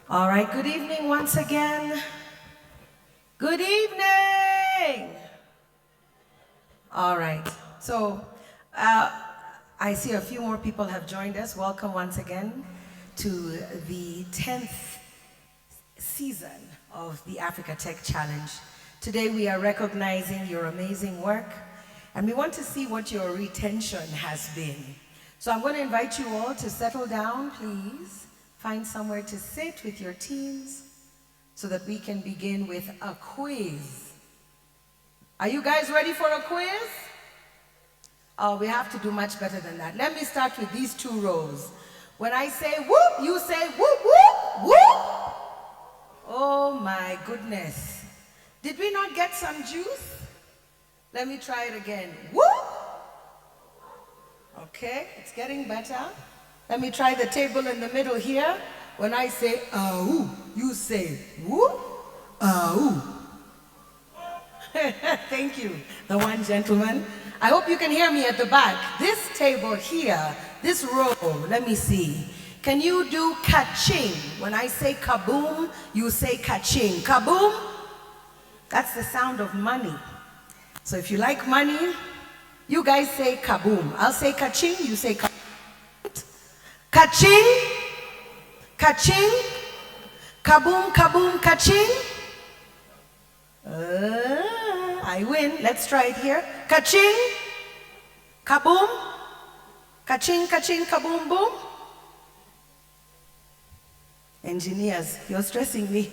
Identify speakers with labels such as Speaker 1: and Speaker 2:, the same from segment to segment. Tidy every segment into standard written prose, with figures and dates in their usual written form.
Speaker 1: All right, good evening once again. Good evening. All right, so I see a few more people have joined us. Welcome once again to the 10th season of the Africa Tech Challenge. Today we are recognizing your amazing work and we want to see what your retention has been. So I'm going to invite you all to settle down, please. Find somewhere to sit with your teams so that we can begin with a quiz. Are you guys ready for a quiz? Oh, we have to do much better than that. Let me start with these two rows. When I say whoop, you say whoop, whoop, whoop. Oh my goodness. Did we not get some juice? Let me try it again. Whoop. Okay, it's getting better. Let me try the table in the middle here. When I say ahoo, you say whoop, ahoo. Thank you, the one gentleman. I hope you can hear me at the back. This table here, this row, let me see. Can you do ka-ching? When I say kaboom, you say ka-ching. Kaboom, that's the sound of money. So if you like money, you guys say kaboom. I'll say ka-ching, you say kaboom. Ka-ching, ka-ching, kaboom, kaboom, ka-ching. I win. Let's try it here. Ka-ching, kaboom, ka-ching, ka-ching, kaboom, boom. Engineers, you're stressing me.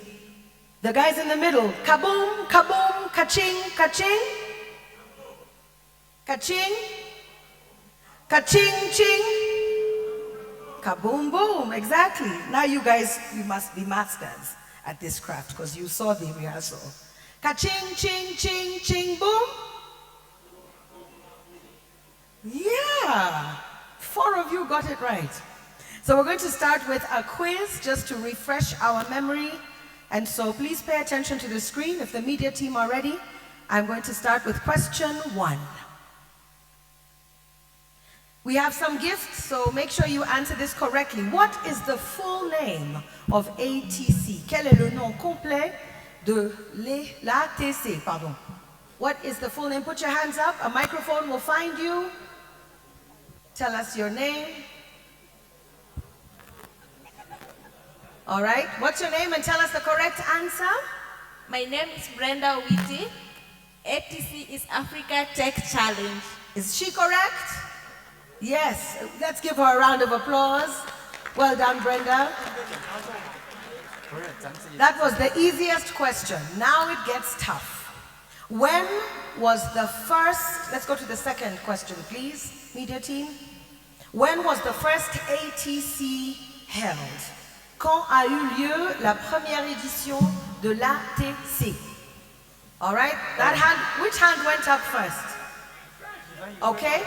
Speaker 1: The guys in the middle. Kaboom, kaboom, ka-ching, ka-ching. Ka-ching, ka-ching, ching. Kaboom, boom, exactly. Now you guys, you must be masters at this craft because you saw the rehearsal. Ka-ching, ching, ching, ching, boom. Yeah, 4 of you got it right. So we're going to start with a quiz just to refresh our memory. And so please pay attention to the screen. If the media team are ready, I'm going to start with question 1. We have some gifts, so make sure you answer this correctly. What is the full name of ATC? Quel est le nom complet de l'ATC? Pardon. What is the full name? Put your hands up. A microphone will find you. Tell us your name. All right. What's your name and tell us the correct answer?
Speaker 2: My name is Brenda Witty. ATC is Africa Tech Challenge.
Speaker 1: Is she correct? Yes. Let's give her a round of applause. Well done, Brenda. That was the easiest question. Now it gets tough. When was the first, let's go to the second question, please, media team. When was the first ATC held? Quand a eu lieu la première édition de l'ATC? All right, that hand, which hand went up first? Okay.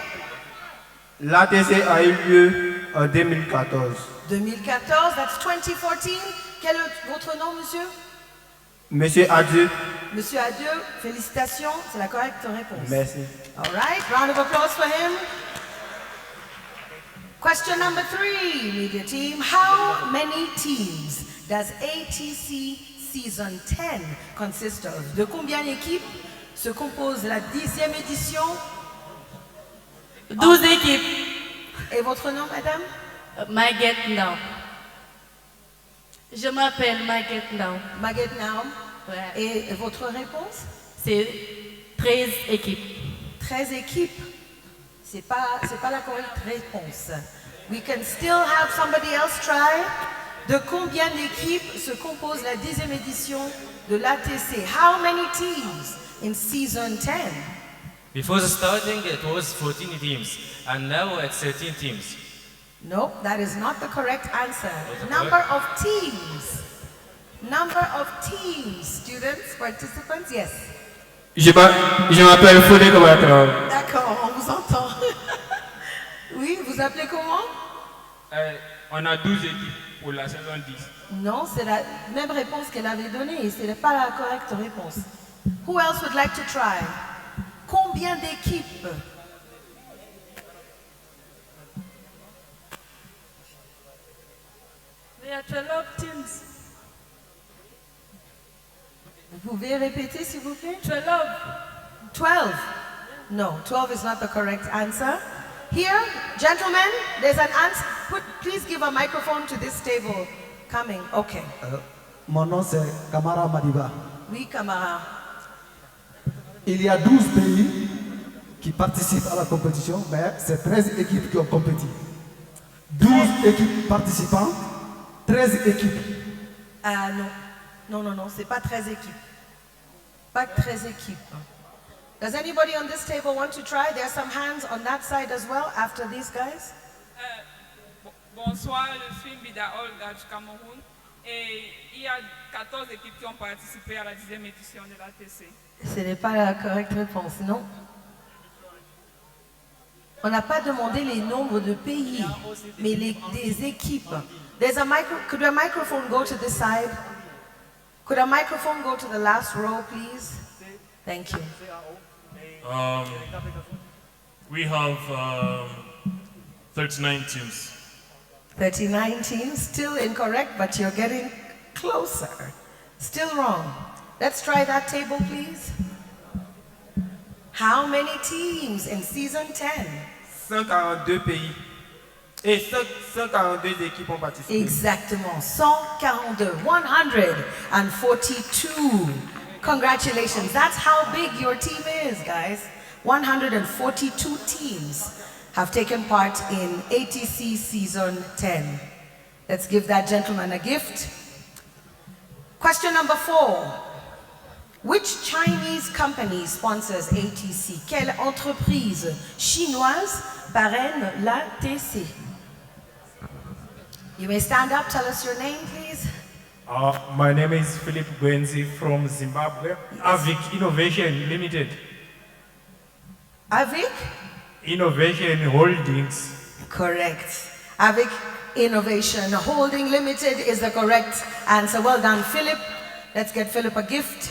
Speaker 3: L'ATC a eu lieu en 2014.
Speaker 1: 2014, that's 2014. Quel est votre nom, monsieur?
Speaker 3: Monsieur Adieu.
Speaker 1: Monsieur Adieu, félicitations, c'est la correcte réponse.
Speaker 3: Merci.
Speaker 1: All right, round of applause for him. Question number 3, media team. How many teams does ATC Season 10 consist of? De combien d'équipes se compose la 10e édition?
Speaker 2: 12 équipes.
Speaker 1: Et votre nom, madame?
Speaker 2: Maguette Now. Je m'appelle Maguette Now.
Speaker 1: Maguette Now.
Speaker 2: Ouais.
Speaker 1: Et votre réponse?
Speaker 2: C'est 13 équipes.
Speaker 1: 13 équipes. C'est pas la correcte réponse. We can still have somebody else try. De combien d'équipes se compose la 10e édition de l'ATC? How many teams in season 10?
Speaker 4: Before the starting, it was 14 teams, and now it's 13 teams.
Speaker 1: Nope, that is not the correct answer. Number of teams. Number of teams. Students, participants, yes.
Speaker 3: Je m'appelle Fodé Kobayakan.
Speaker 1: D'accord, on vous entend. Oui, vous appelez comment?
Speaker 3: On a 12 équipes pour la saison 10.
Speaker 1: Non, c'est la même réponse qu'elle avait donnée et ce n'est pas la correcte réponse. Who else would like to try? Combien d'équipes?
Speaker 2: There are 12 teams.
Speaker 1: Vous pouvez répéter, s'il vous plaît?
Speaker 2: 12.
Speaker 1: 12. No, 12 is not the correct answer. Here, gentlemen, there's an answer. Please give a microphone to this table. Coming. Okay.
Speaker 5: Mon nom c'est Kamara Madiba.
Speaker 1: Oui, Kamara.
Speaker 5: Il y a 12 pays qui participent à la compétition, mais c'est 13 équipes qui ont compéti. 12 équipes participantes, 13 équipes.
Speaker 1: Ah non. Non, c'est pas 13 équipes. Pas 13 équipes. Does anybody on this table want to try? There are some hands on that side as well after these guys.
Speaker 6: Bonsoir, je suis Mbida Olga du Cameroun et il y a 14 équipes qui ont participé à la 10e édition de l'ATC.
Speaker 1: Ce n'est pas la correcte réponse, non? On n'a pas demandé les nombres de pays, mais des équipes. Could a microphone go to this side? Could a microphone go to the last row, please? Thank you.
Speaker 7: We have 39 teams.
Speaker 1: 39 teams, still incorrect, but you're getting closer. Still wrong. Let's try that table, please. How many teams in season 10?
Speaker 3: 142 pays. Et 142 équipes ont participé.
Speaker 1: Exactement, 142, 142. Congratulations, that's how big your team is, guys. 142 teams have taken part in ATC Season 10. Let's give that gentleman a gift. Question number 4. Which Chinese company sponsors ATC? Quelle entreprise chinoise parraine l'ATC? You may stand up, tell us your name, please.
Speaker 3: My name is Philip Gwenzi from Zimbabwe. Avic Innovation Limited.
Speaker 1: Avic?
Speaker 3: Innovation Holdings.
Speaker 1: Correct. Avic Innovation Holding Limited is the correct answer. Well done, Philip. Let's get Philip a gift.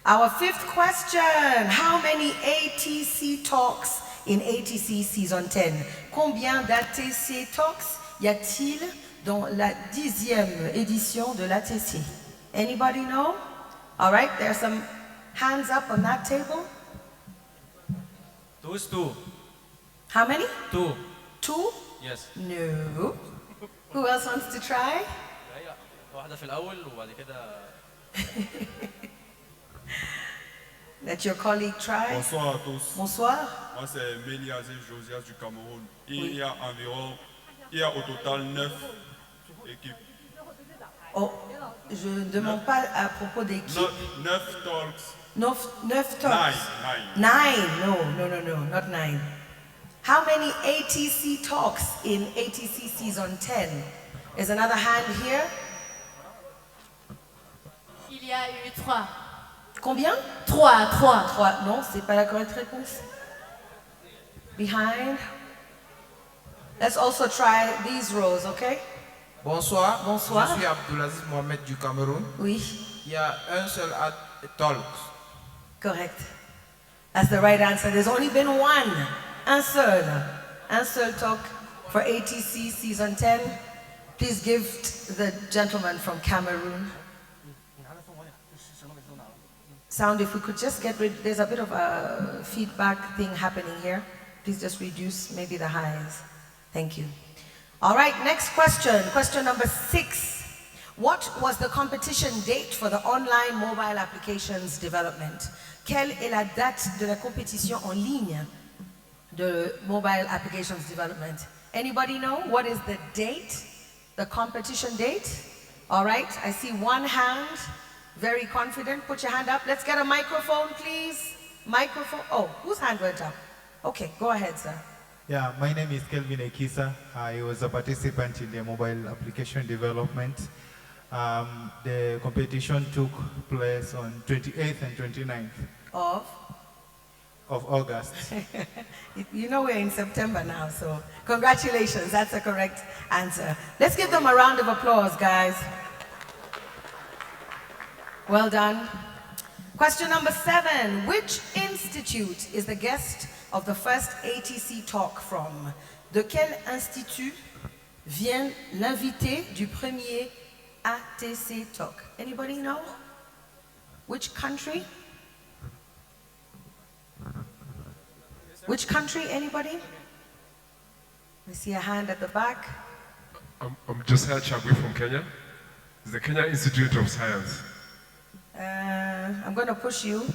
Speaker 1: Our 5th question. How many ATC talks in ATC Season 10? Combien d'ATC talks y a-t-il dans la 10e édition de l'ATC? Anybody know? All right, there's some hands up on that table.
Speaker 4: Two is two.
Speaker 1: How many?
Speaker 4: 2.
Speaker 1: 2?
Speaker 4: Yes.
Speaker 1: No. Who else wants to try?
Speaker 4: هي واحدة في الأول وبعد كده.
Speaker 1: Let your colleague try.
Speaker 8: Bonsoir à tous.
Speaker 1: Bonsoir.
Speaker 8: Moi, c'est Méliazé Josias du Cameroun. Il y a au total 9 équipes.
Speaker 1: Oh, je ne demande pas à propos d'équipe.
Speaker 8: 9 talks.
Speaker 1: 9 talks.
Speaker 8: 9.
Speaker 1: 9. No, not 9. How many ATC talks in ATC Season 10? Is another hand here?
Speaker 2: Il y a eu 3.
Speaker 1: Combien?
Speaker 2: 3.
Speaker 1: 3. Non, c'est pas la correcte réponse. Behind. Let's also try these rows, okay?
Speaker 9: Bonsoir.
Speaker 1: Bonsoir.
Speaker 9: Je suis Abdulaziz Mohamed du Cameroun.
Speaker 1: Oui,
Speaker 9: Il y a un seul talk.
Speaker 1: correct. That's the right answer. There's only been one. Un seul talk for ATC Season 10. Please give the gentleman from Cameroon. Sound, if we could just get rid, there's a bit of a feedback thing happening here. Please just reduce maybe the highs. Thank you. All right, next question. Question number 6. What was the competition date for the online mobile applications development? Quelle est la date de la compétition en ligne de mobile applications development? Anybody know what is the date, the competition date? All right, I see one hand, very confident. Put your hand up. Let's get a microphone, please. Microphone. Oh, whose hand went up? Okay, go ahead, sir.
Speaker 10: Yeah, my name is Kelvin Ekisa. I was a participant in the mobile application development. The competition took place on 28th and 29th of August.
Speaker 1: You know we're in September now, so congratulations, that's the correct answer. Let's give them a round of applause, guys. Well done. Question number 7. Which institute is the guest of the first ATC talk from? De quel institut vient l'invité du premier ATC talk? Anybody know? Which country? Which country, anybody? I see a hand at the back.
Speaker 11: I'm Josiah Chagwe from Kenya. It's the Kenya Institute of Science.
Speaker 1: I'm going to push you.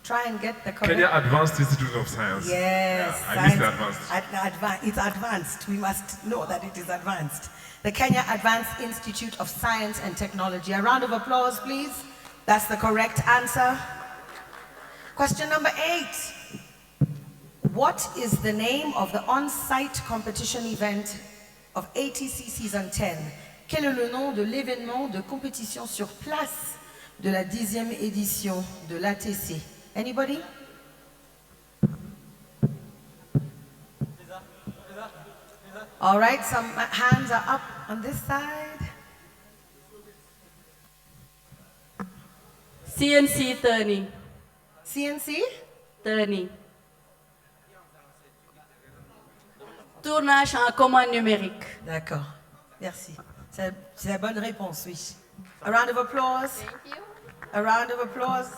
Speaker 1: Try and get the correct.
Speaker 11: Kenya Advanced Institute of Science.
Speaker 1: Yes.
Speaker 11: Yeah, I missed the advanced.
Speaker 1: It's advanced. We must know that it is advanced. The Kenya Advanced Institute of Science and Technology. A round of applause, please. That's the correct answer. Question number 8. What is the name of the on-site competition event of ATC Season 10? Quel est le nom de l'événement de compétition sur place de la 10e édition de l'ATC? Anybody? All right, some hands are up on this side.
Speaker 12: CNC turning.
Speaker 1: CNC?
Speaker 12: Turning. Tournage en commande numérique.
Speaker 1: D'accord, merci. C'est la bonne réponse, oui. A round of applause.
Speaker 12: Thank you.
Speaker 1: A round of applause.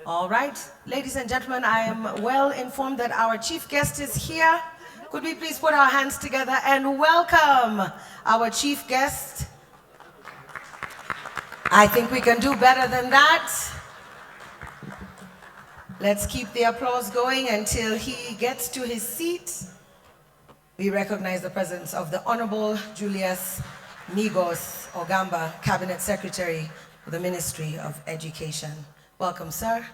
Speaker 1: All right, ladies and gentlemen, I am well informed that our chief guest is here. Could we please put our hands together and welcome our chief guest? I think we can do better than that. Let's keep the applause going until he gets to his seat. We recognize the presence of the Honorable Julius Migos Ogamba, Cabinet Secretary for the Ministry of Education. Welcome, sir.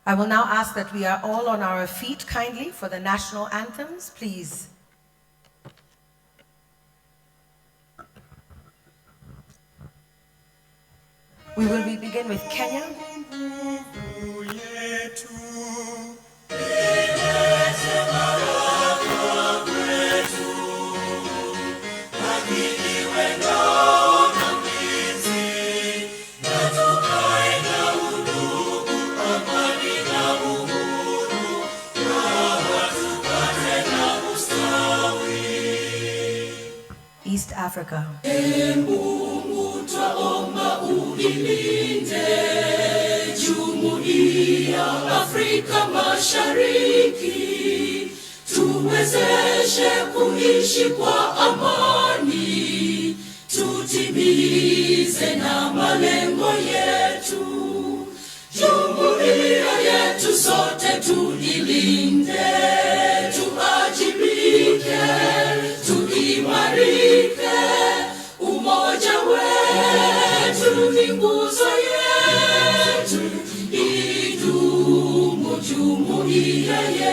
Speaker 1: I will now ask that we are all on our feet kindly for the national anthems, please. We will begin with Kenya. East Africa.
Speaker 13: Afrika Mashariki, tuwezeshe kuishi kwa amani, tutimize na malengo yetu. Jumuiya yetu sote tuilinde, tuajibike, tuimarike. Umoja wetu ni nguzo yetu, idumu jumuiya yetu.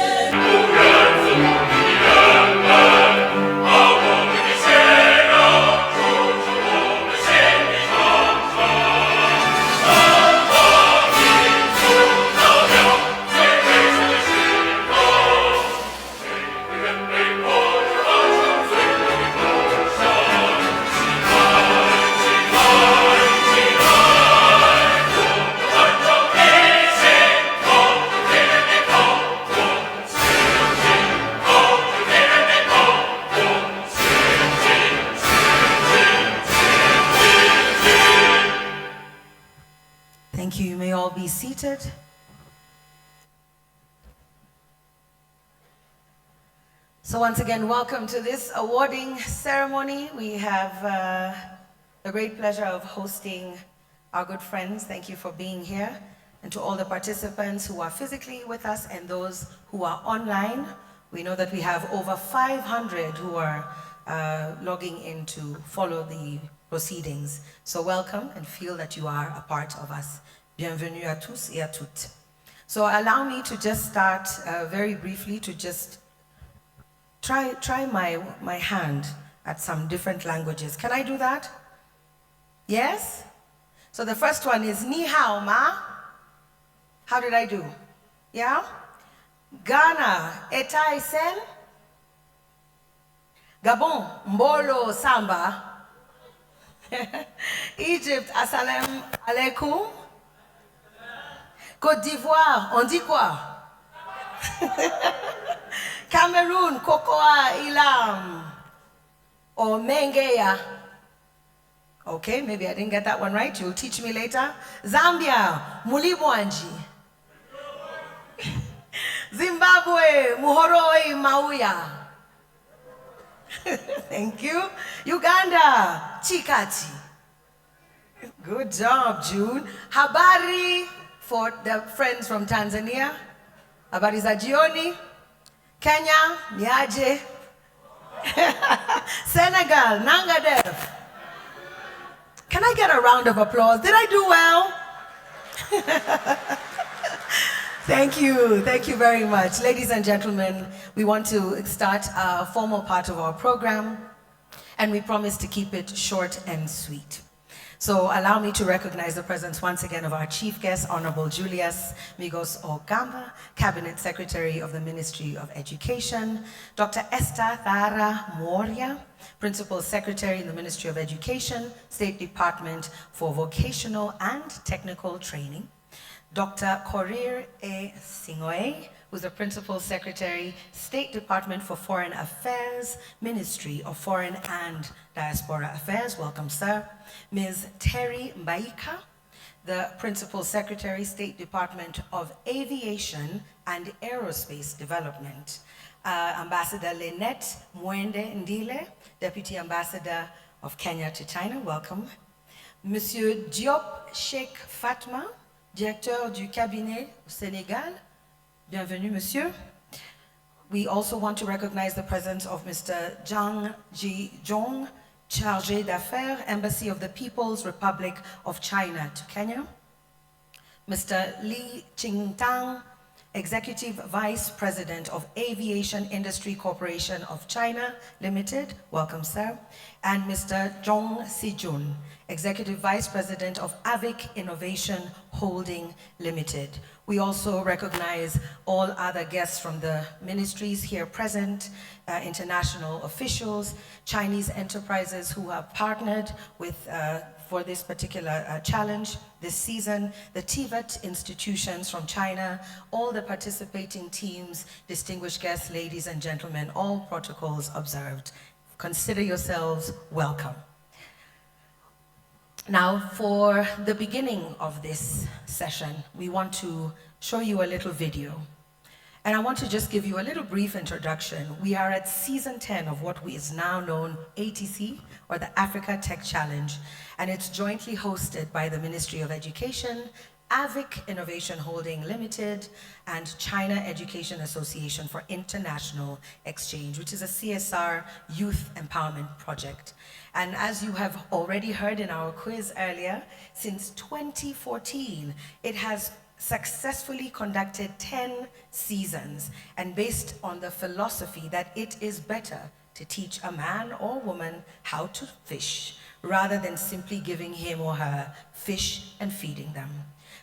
Speaker 1: Thank you. You may all be seated. So once again, welcome to this awarding ceremony. We have the great pleasure of hosting our good friends. Thank you for being here. And to all the participants who are physically with us and those who are online, we know that we have over 500 who are logging in to follow the proceedings. So welcome and feel that you are a part of us. Bienvenue à tous et à toutes. So allow me to just start very briefly to just try my hand at some different languages. Can I do that? Yes? So the first one is Ni hao ma. How did I do? Yeah? Ghana, Etai sen. Gabon, Mbolo Samba. Egypt, Assalamu alaikum. Côte d'Ivoire, on dit quoi? Cameroon, Kokoa Ilam. Or Mengeya. Okay, maybe I didn't get that one right. You'll teach me later. Zambia, Mulibwanji. Zimbabwe, Muhoroi Mauya. Thank you. Uganda, Chikati. Good job, June. Habari for the friends from Tanzania. Habari za jioni. Kenya, Niaje. Senegal, Nangadev. Can I get a round of applause? Did I do well? Thank you very much. Ladies and gentlemen, we want to start a formal part of our program, and we promise to keep it short and sweet. So allow me to recognize the presence once again of our chief guest, Honorable Julius Migos Ogamba, Cabinet Secretary of the Ministry of Education, Dr. Esther Thara Moria, Principal Secretary in the Ministry of Education, State Department for Vocational and Technical Training, Dr. Korir A. Singoe, who's the Principal Secretary, State Department for Foreign Affairs, Ministry of Foreign and Diaspora Affairs. Welcome, sir. Ms. Terry Mbaika, the Principal Secretary, State Department of Aviation and Aerospace Development. Ambassador Lynette Mwende Ndile, Deputy Ambassador of Kenya to China. Welcome. Monsieur Diop Sheikh Fatma, Directeur du Cabinet au Sénégal. Bienvenue, monsieur. We also want to recognize the presence of Mr. Zhang Jizhong, Chargé d'Affaires, Embassy of the People's Republic of China to Kenya. Mr. Li Qingtang, Executive Vice President of Aviation Industry Corporation of China Limited. Welcome, sir. And Mr. Zhong Sijun, Executive Vice President of Avic Innovation Holding Limited. We also recognize all other guests from the ministries here present, international officials, Chinese enterprises who have partnered with for this particular challenge this season, the TVET institutions from China, all the participating teams, distinguished guests, ladies and gentlemen, all protocols observed. Consider yourselves welcome. Now, for the beginning of this session, we want to show you a little video. And I want to just give you a little brief introduction. We are at season 10 of what is now known ATC, or the Africa Tech Challenge, and it's jointly hosted by the Ministry of Education, Avic Innovation Holding Limited, and China Education Association for International Exchange, which is a CSR youth empowerment project. And as you have already heard in our quiz earlier, since 2014, it has successfully conducted 10 seasons, and based on the philosophy that it is better to teach a man or woman how to fish rather than simply giving him or her fish and feeding them.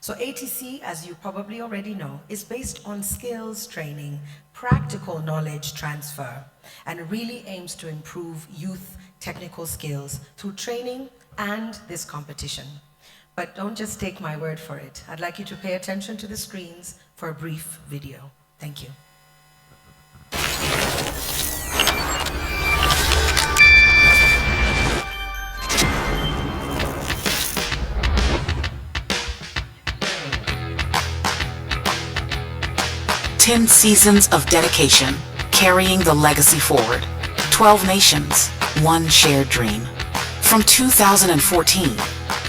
Speaker 1: So ATC, as you probably already know, is based on skills training, practical knowledge transfer, and really aims to improve youth technical skills through training and this competition. But don't just take my word for it. I'd like you to pay attention to the screens for a brief video. Thank you.
Speaker 14: Ten seasons of dedication, carrying the legacy forward. 12 nations, one shared dream. From 2014,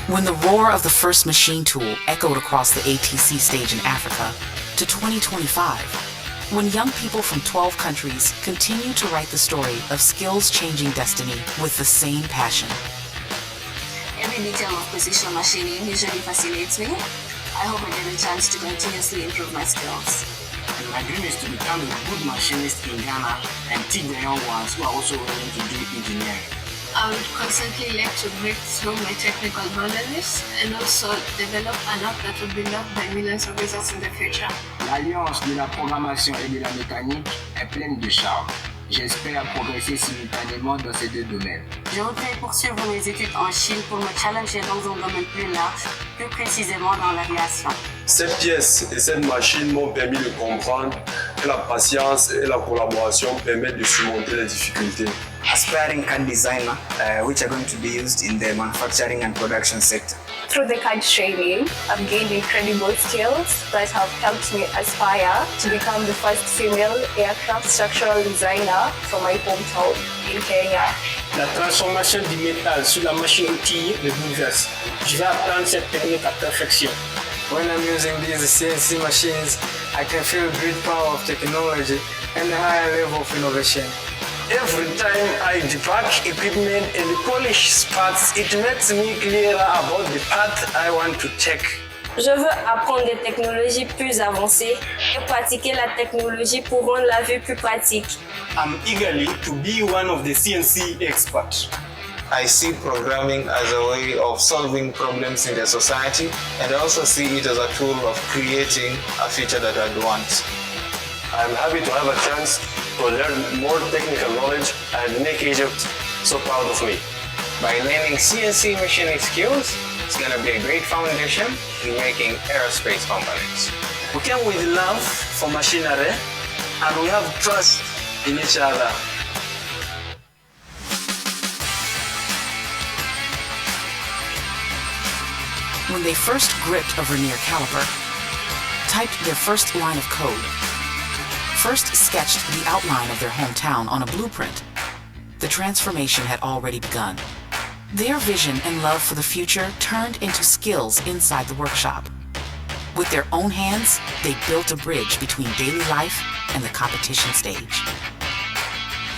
Speaker 14: when the roar of the first machine tool echoed across the ATC stage in Africa, to 2025, when young people from 12 countries continue to write the story of skills-changing destiny with the same passion.
Speaker 15: Every detail of precision machining usually fascinates me. I hope I get a chance to continuously improve my skills.
Speaker 16: And my dream is to become a good machinist in Ghana and teach the young ones who are also willing to do engineering.
Speaker 17: I would constantly like to break through my technical boundaries and also develop an app that will be loved by millions of users in the future.
Speaker 16: L'alliance de la programmation et de la mécanique est pleine de charme. J'espère progresser simultanément dans ces deux domaines.
Speaker 15: Je voudrais poursuivre mes études en Chine pour me challenger dans un domaine plus large, plus précisément dans l'aviation.
Speaker 18: Cette pièce et cette machine m'ont permis de comprendre la patience et la collaboration permettent de surmonter les difficultés.
Speaker 19: Aspiring CAD designer, which are going to be used in the manufacturing and production sector.
Speaker 17: Through the CAD training, I've gained incredible skills that have helped me aspire to become the first female aircraft structural designer from my hometown in Kenya.
Speaker 20: La transformation du métal sur la machine outil me bouleverse. Je vais apprendre cette technique à perfection.
Speaker 19: When I'm using these CNC machines, I can feel great power of technology and a higher level of innovation.
Speaker 20: Every time I depack equipment and polish parts, it makes me clearer about the path I want to take.
Speaker 17: Je veux apprendre des technologies plus avancées et pratiquer la technologie pour rendre la vie plus pratique.
Speaker 20: I'm eagerly to be one of the CNC experts.
Speaker 9: I see programming as a way of solving problems in the society, and I also see it as a tool of creating a future that I'd want.
Speaker 18: I'm happy to have a chance to learn more technical knowledge and make Egypt so proud of me.
Speaker 19: By learning CNC machining skills, it's going to be a great foundation in making aerospace components.
Speaker 20: We came with love for machinery and we have trust in each other.
Speaker 14: When they first gripped a vernier caliper, typed their first line of code, first sketched the outline of their hometown on a blueprint, the transformation had already begun. Their vision and love for the future turned into skills inside the workshop. With their own hands, they built a bridge between daily life and the competition stage.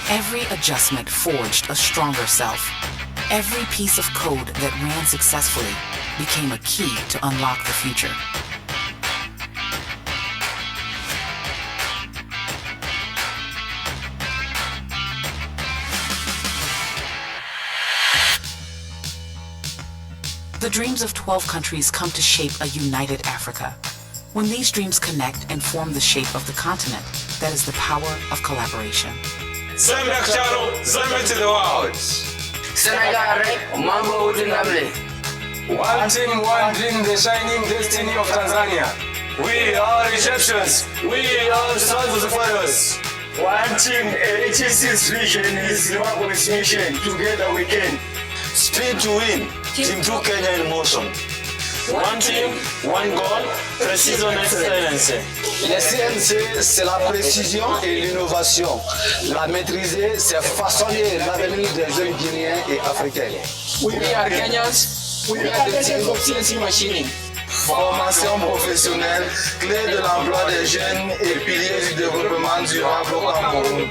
Speaker 14: Every adjustment forged a stronger self. Every piece of code that ran successfully became a key to unlock the future. The dreams of 12 countries come to shape a united Africa. When these dreams connect and form the shape of the continent, that is the power of collaboration.
Speaker 13: Zambia Charo, Zambia to the world.
Speaker 19: Senegal, Mambo Udinamle.
Speaker 13: One team, one dream, the shining destiny of Tanzania. We are Egyptians. We are the sons of the fathers. One team, ATC's vision is Zimbabwe's mission. Together we can. Speed to win. Team 2 Kenya in motion. One team, one goal, precision and excellence.
Speaker 20: Les CNC, c'est la précision et l'innovation. La maîtriser, c'est façonner l'avenir des jeunes Guinéens et Africains.
Speaker 19: We are Kenyans. We are the team of CNC machining.
Speaker 20: Formation professionnelle, clé de l'emploi des jeunes et pilier du développement durable au Cameroun.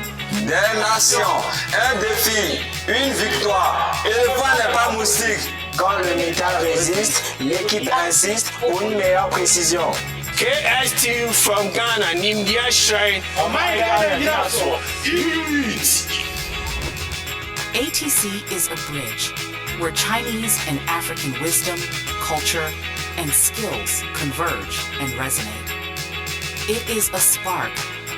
Speaker 20: Des nations, un défi, une victoire. Et le point n'est pas moustique. Quand le métal résiste, l'équipe insiste pour une meilleure précision.
Speaker 13: KSTU from Ghana, Nimdia Shrine. Oh my God,
Speaker 14: ATC is a bridge where Chinese and African wisdom, culture, and skills converge and resonate. It is a spark,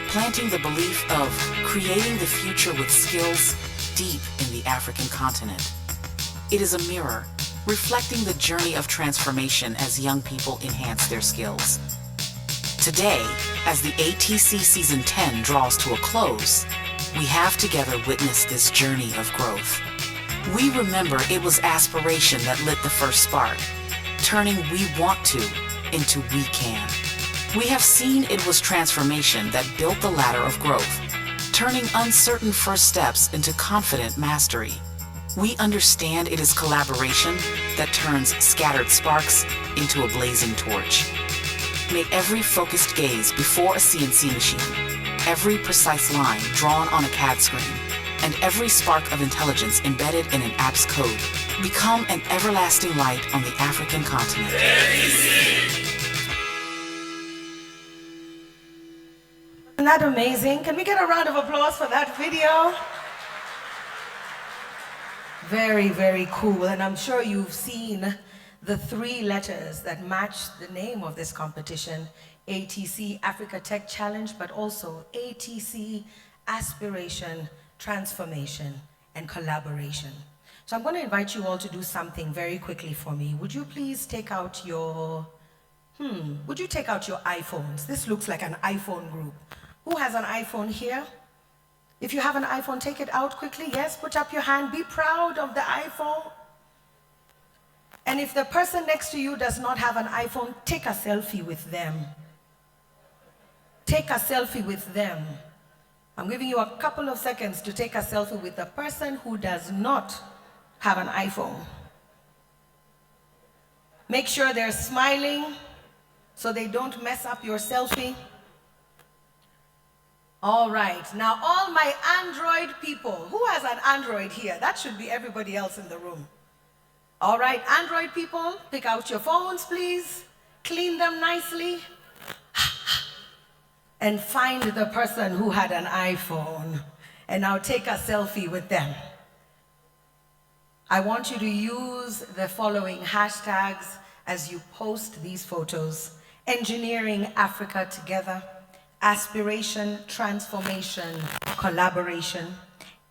Speaker 14: planting the belief of creating the future with skills deep in the African continent. It is a mirror, reflecting the journey of transformation as young people enhance their skills. Today, as the ATC Season 10 draws to a close, we have together witnessed this journey of growth. We remember it was aspiration that lit the first spark, turning we want to into we can. We have seen it was transformation that built the ladder of growth, turning uncertain first steps into confident mastery. We understand it is collaboration that turns scattered sparks into a blazing torch. May every focused gaze before a CNC machine, every precise line drawn on a CAD screen, and every spark of intelligence embedded in an app's code become an everlasting light on the African continent.
Speaker 1: Isn't that amazing? Can we get a round of applause for that video? Very, very cool. And I'm sure you've seen the 3 letters that match the name of this competition: ATC Africa Tech Challenge, but also ATC Aspiration, Transformation, and Collaboration. So I'm going to invite you all to do something very quickly for me. Would you please take out your, would you take out your iPhones? This looks like an iPhone group. Who has an iPhone here? If you have an iPhone, take it out quickly. Yes, put up your hand. Be proud of the iPhone. And if the person next to you does not have an iPhone, take a selfie with them. Take a selfie with them. I'm giving you a couple of seconds to take a selfie with the person who does not have an iPhone. Make sure they're smiling so they don't mess up your selfie. All right, now all my Android people, who has an Android here? That should be everybody else in the room. All right, Android people, pick out your phones, please. Clean them nicely. And find the person who had an iPhone. And now take a selfie with them. I want you to use the following hashtags as you post these photos. Engineering Africa Together. Aspiration, Transformation, Collaboration.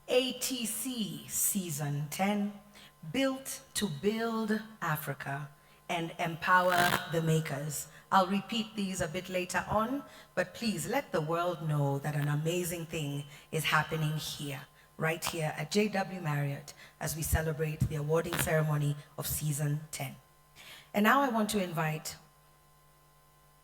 Speaker 1: ATC Season 10. Built to Build Africa and Empower the Makers. I'll repeat these a bit later on, but please let the world know that an amazing thing is happening here, right here at JW Marriott as we celebrate the awarding ceremony of Season 10. And now I want to invite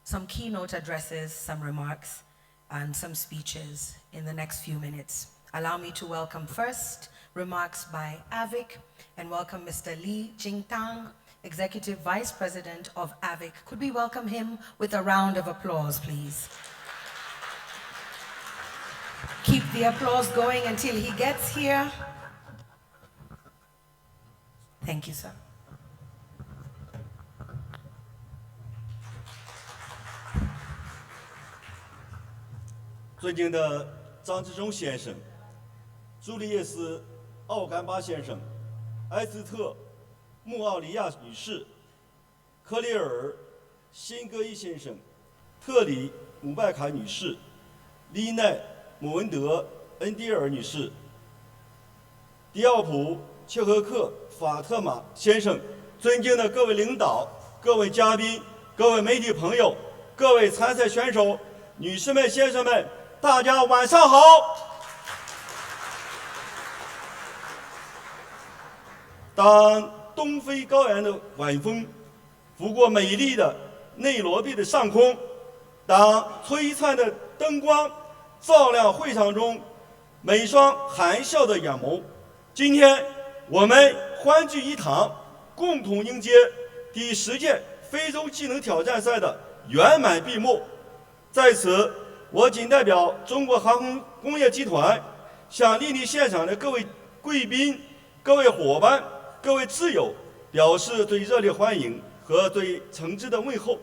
Speaker 1: some keynote addresses, some remarks, and some speeches in the next few minutes. Allow me to welcome first remarks by AVIC and welcome Mr. Lee Jingtang, Executive Vice President of AVIC. Could we welcome him with a round of applause, please? Keep the applause going until he gets here. Thank you, sir.
Speaker 21: 尊敬的张之忠先生、朱丽叶斯·奥甘巴先生、埃斯特·穆奥里亚女士、克里尔·辛格伊先生、特里·姆拜卡女士、丽奈·姆文德·恩迪尔女士、迪奥普·切赫克·法特玛先生，尊敬的各位领导、各位嘉宾、各位媒体朋友、各位参赛选手、女士们、先生们，大家晚上好。当东非高原的晚风拂过美丽的内罗毕的上空，当璀璨的灯光照亮会场中每双含笑的眼眸，今天我们欢聚一堂，共同迎接第10届非洲技能挑战赛的圆满闭幕。在此，我谨代表中国航空工业集团，向莅临现场的各位贵宾、各位伙伴、各位挚友表示最热烈欢迎和最诚挚的问候。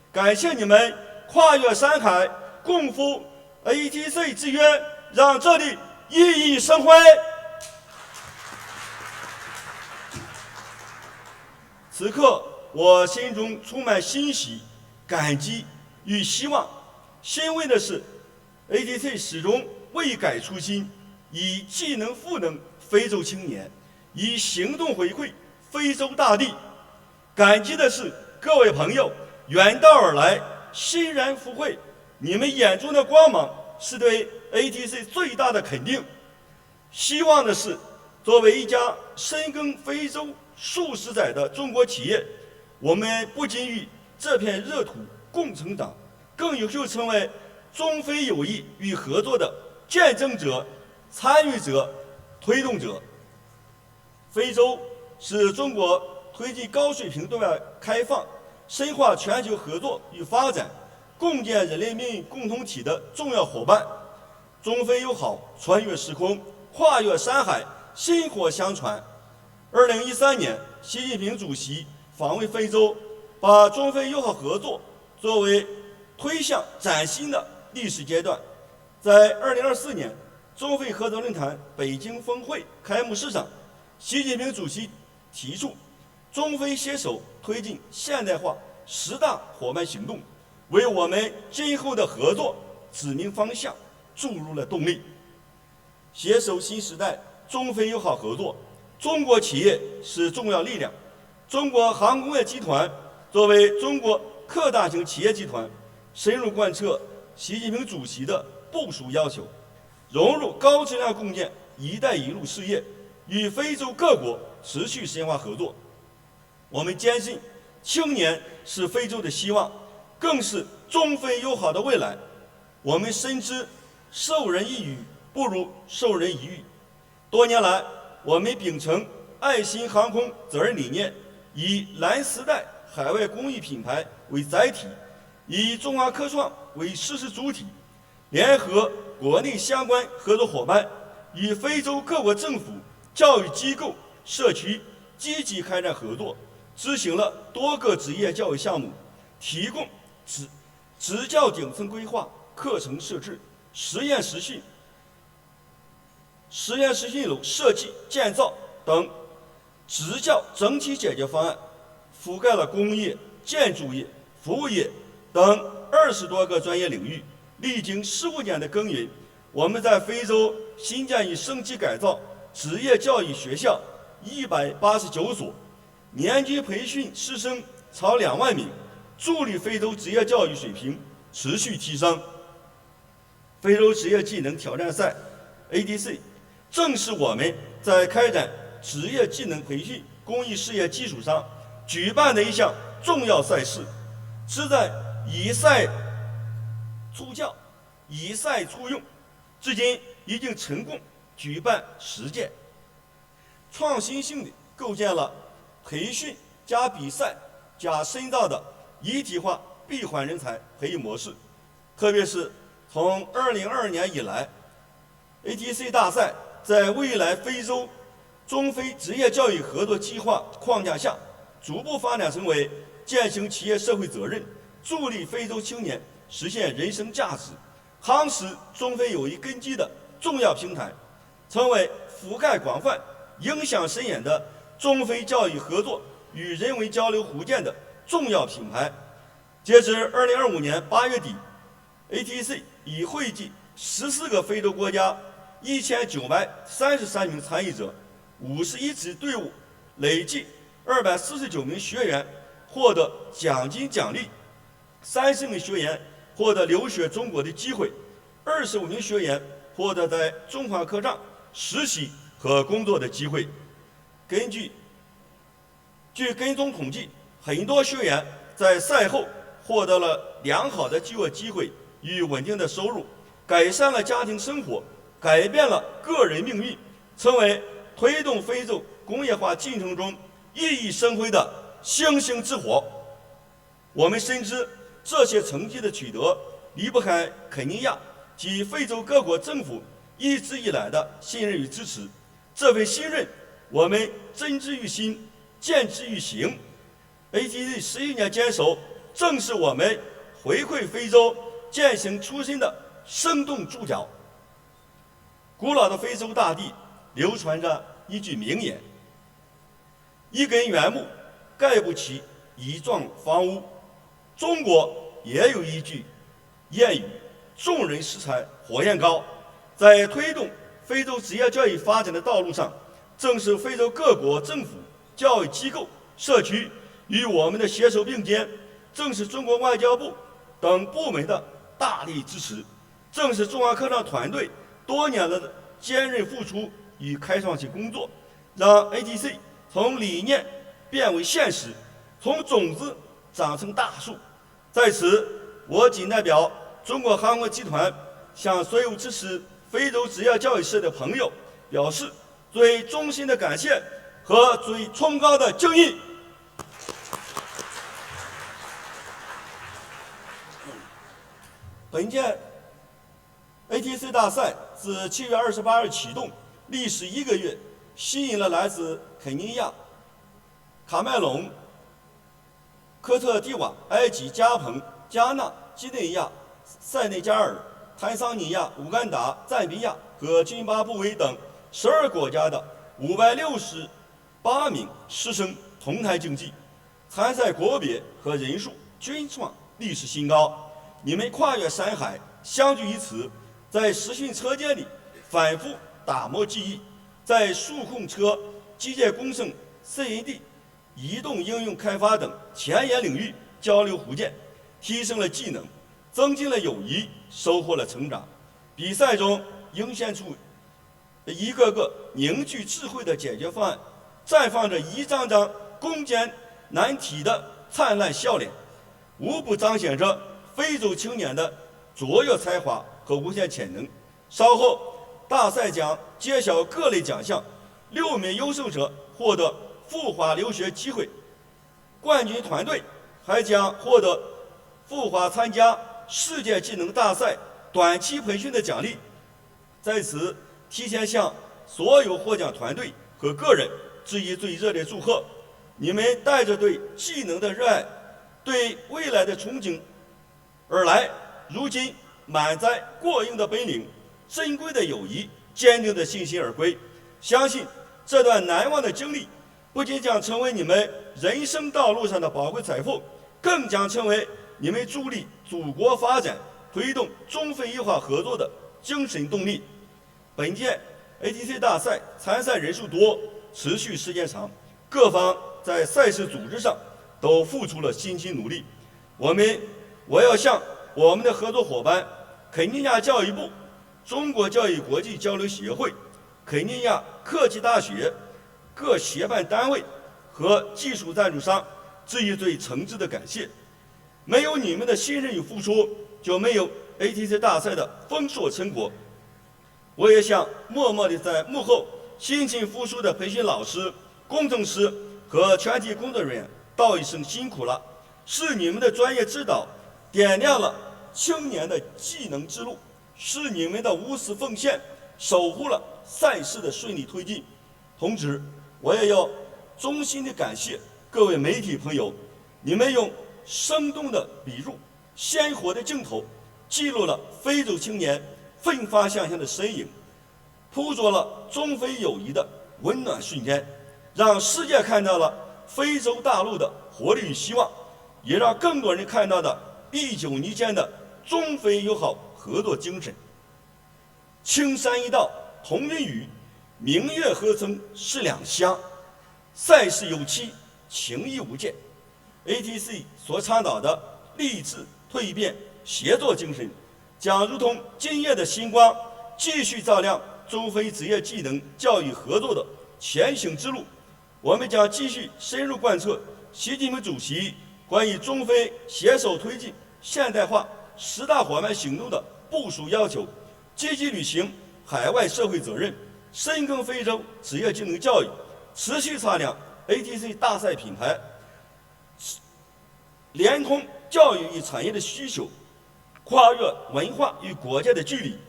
Speaker 21: 感谢你们跨越山海，共赴 ATC 之约，让这里熠熠生辉。此刻，我心中充满欣喜、感激与希望。欣慰的是 ，ATC 始终未改初心，以技能赋能非洲青年，以行动回馈非洲大地。感激的是各位朋友远道而来，欣然赴会，你们眼中的光芒是对 ATC 最大的肯定。希望的是，作为一家深耕非洲数十载的中国企业，我们不仅与这片热土共成长，更有幸成为中非友谊与合作的见证者、参与者、推动者。非洲是中国推进高水平对外开放、深化全球合作与发展、共建人类命运共同体的重要伙伴。中非友好穿越时空，跨越山海，薪火相传。2013年，习近平主席访问非洲，把中非友好合作作为推向崭新的历史阶段。在2024年中非合作论坛北京峰会开幕式上，习近平主席提出中非携手推进现代化10大伙伴行动，为我们今后的合作指明方向，注入了动力。携手新时代中非友好合作，中国企业是重要力量。中国航空工业集团作为中国特大型企业集团，深入贯彻习近平主席的不部署要求，融入高质量共建“一带一路”事业，与非洲各国持续深化合作。我们坚信，青年是非洲的希望，更是中非友好的未来。我们深知授人以鱼不如授人以渔。多年来，我们秉承爱心航空责任理念，以蓝丝带海外公益品牌为载体，以中华科创为实施主体，联合国内相关合作伙伴，与非洲各国政府、教育机构、社区积极开展合作，执行了多个职业教育项目，提供职教顶层规划、课程设置、实验实训楼设计建造等职教整体解决方案，覆盖了工业、建筑业、服务业等20多个专业领域。历经15年的耕耘，我们在非洲新建与升级改造职业教育学校189所，年均培训师生超2万名，助力非洲职业教育水平持续提升。非洲职业技能挑战赛 ADC 正是我们在开展职业技能培训公益事业基础上举办的一项重要赛事，旨在以赛促教、以赛促用，至今已经成功举办10届，创新性地构建了培训加比赛加深造的一体化闭环人才培育模式。特别是从2022年以来， ATC 大赛在未来非洲中非职业教育合作计划框架下，逐步发展成为践行企业社会责任、助力非洲青年实现人生价值、夯实中非友谊根基的重要平台，成为覆盖广泛、影响深远的中非教育合作与人文交流互鉴的重要品牌。截至2025年8月底， ATC 已汇集14个非洲国家1933名参与者，51支队伍，累计249名学员获得奖金奖励，30名学员获得留学中国的机会，25名学员获得在中华科创实习和工作的机会。据跟踪统计，很多学员在赛后获得了良好的就业机会与稳定的收入，改善了家庭生活，改变了个人命运，成为推动非洲工业化进程中熠熠生辉的星星之火。我们深知这些成绩的取得离不开肯尼亚及非洲各国政府一直以来的信任与支持。这份信任，我们真之于心，见之于行。ATC 11年坚守，正是我们回馈非洲、践行初心的生动注脚。古老的非洲大地流传着一句名言：一根原木盖不起一幢房屋。中国也有一句谚语：众人拾柴火焰高。在推动非洲职业教育发展的道路上，正是非洲各国政府、教育机构、社区与我们的携手并肩，正是中国外交部等部门的大力支持，正是中华科创团队多年的坚韧付出与开创性工作，让 ATC 从理念变为现实，从种子长成大树。在此，我谨代表中国航空集团向所有支持非洲职业教育事业的朋友表示最衷心的感谢和最崇高的敬意。本届 ATC 大赛自7月28日启动，历时1个月，吸引了来自肯尼亚、卡麦隆、科特迪瓦、埃及、加蓬、加纳、几内亚、塞内加尔、坦桑尼亚、乌干达、赞比亚和津巴布韦等12国家的568名师生同台竞技，参赛国别和人数均创历史新高。你们跨越山海，相聚于此，在实训车间里反复打磨技艺，在数控车、机械工程、CAD、移动应用开发等前沿领域交流互鉴，提升了技能，增进了友谊，收获了成长。比赛中涌现出一个个凝聚智慧的解决方案，绽放着一张张攻坚难题的灿烂笑脸，无不彰显着非洲青年的卓越才华和无限潜能。稍后，大赛将揭晓各类奖项，6名优胜者获得赴华留学机会，冠军团队还将获得赴华参加世界技能大赛短期培训的奖励。在此，提前向所有获奖团队和个人致以最热烈祝贺！你们带着对技能的热爱，对未来的憧憬而来，如今满载过硬的本领、珍贵的友谊、坚定的信心而归。相信这段难忘的经历，不仅将成为你们人生道路上的宝贵财富，更将成为你们助力祖国发展、推动中非一化合作的精神动力。本届 ATC 大赛参赛人数多，持续时间长，各方在赛事组织上都付出了辛勤努力。我要向我们的合作伙伴肯尼亚教育部、中国教育国际交流协会、肯尼亚科技大学各协办单位和技术赞助商致以最诚挚的感谢。没有你们的信任与付出，就没有 ATC 大赛的丰硕成果。我也向默默地在幕后辛勤付出的培训老师、工程师和全体工作人员道一声辛苦了，是你们的专业指导点亮了青年的技能之路，是你们的无私奉献守护了赛事的顺利推进。同时，我也要衷心地感谢各位媒体朋友，你们用生动的笔入、鲜活的镜头，记录了非洲青年奋发向上的身影，捕捉了中非友谊的温暖瞬间，让世界看到了非洲大陆的活力与希望，也让更多人看到了历久弥坚的中非友好合作精神。青山一道同云雨，明月何曾是两乡，赛事有期，情谊无间。ATC 所倡导的励志、蜕变、协作精神，将如同今夜的星光，继续照亮中非职业技能教育合作的前行之路。我们将继续深入贯彻习近平主席关于中非携手推进现代化10大伙伴行动的部署要求，积极履行海外社会责任，深耕非洲职业技能教育，持续擦亮 ATC 大赛品牌，连通教育与产业的需求，跨越文化与国家的距离，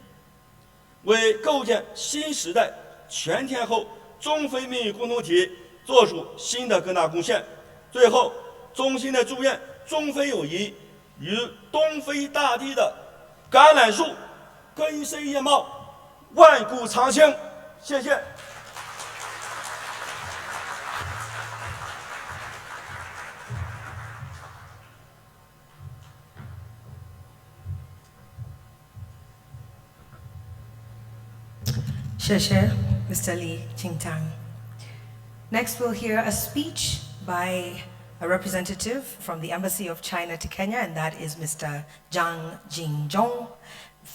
Speaker 21: 为构建新时代全天候中非命运共同体做出新的更大贡献。最后，衷心的祝愿中非友谊与东非大地的橄榄树根深叶茂，万古长青。谢谢。
Speaker 1: 谢谢 Mr. Li Qingtang. Next, we'll hear a speech by a representative from the Embassy of China to Kenya, and that is Mr. Zhang Jinzhong,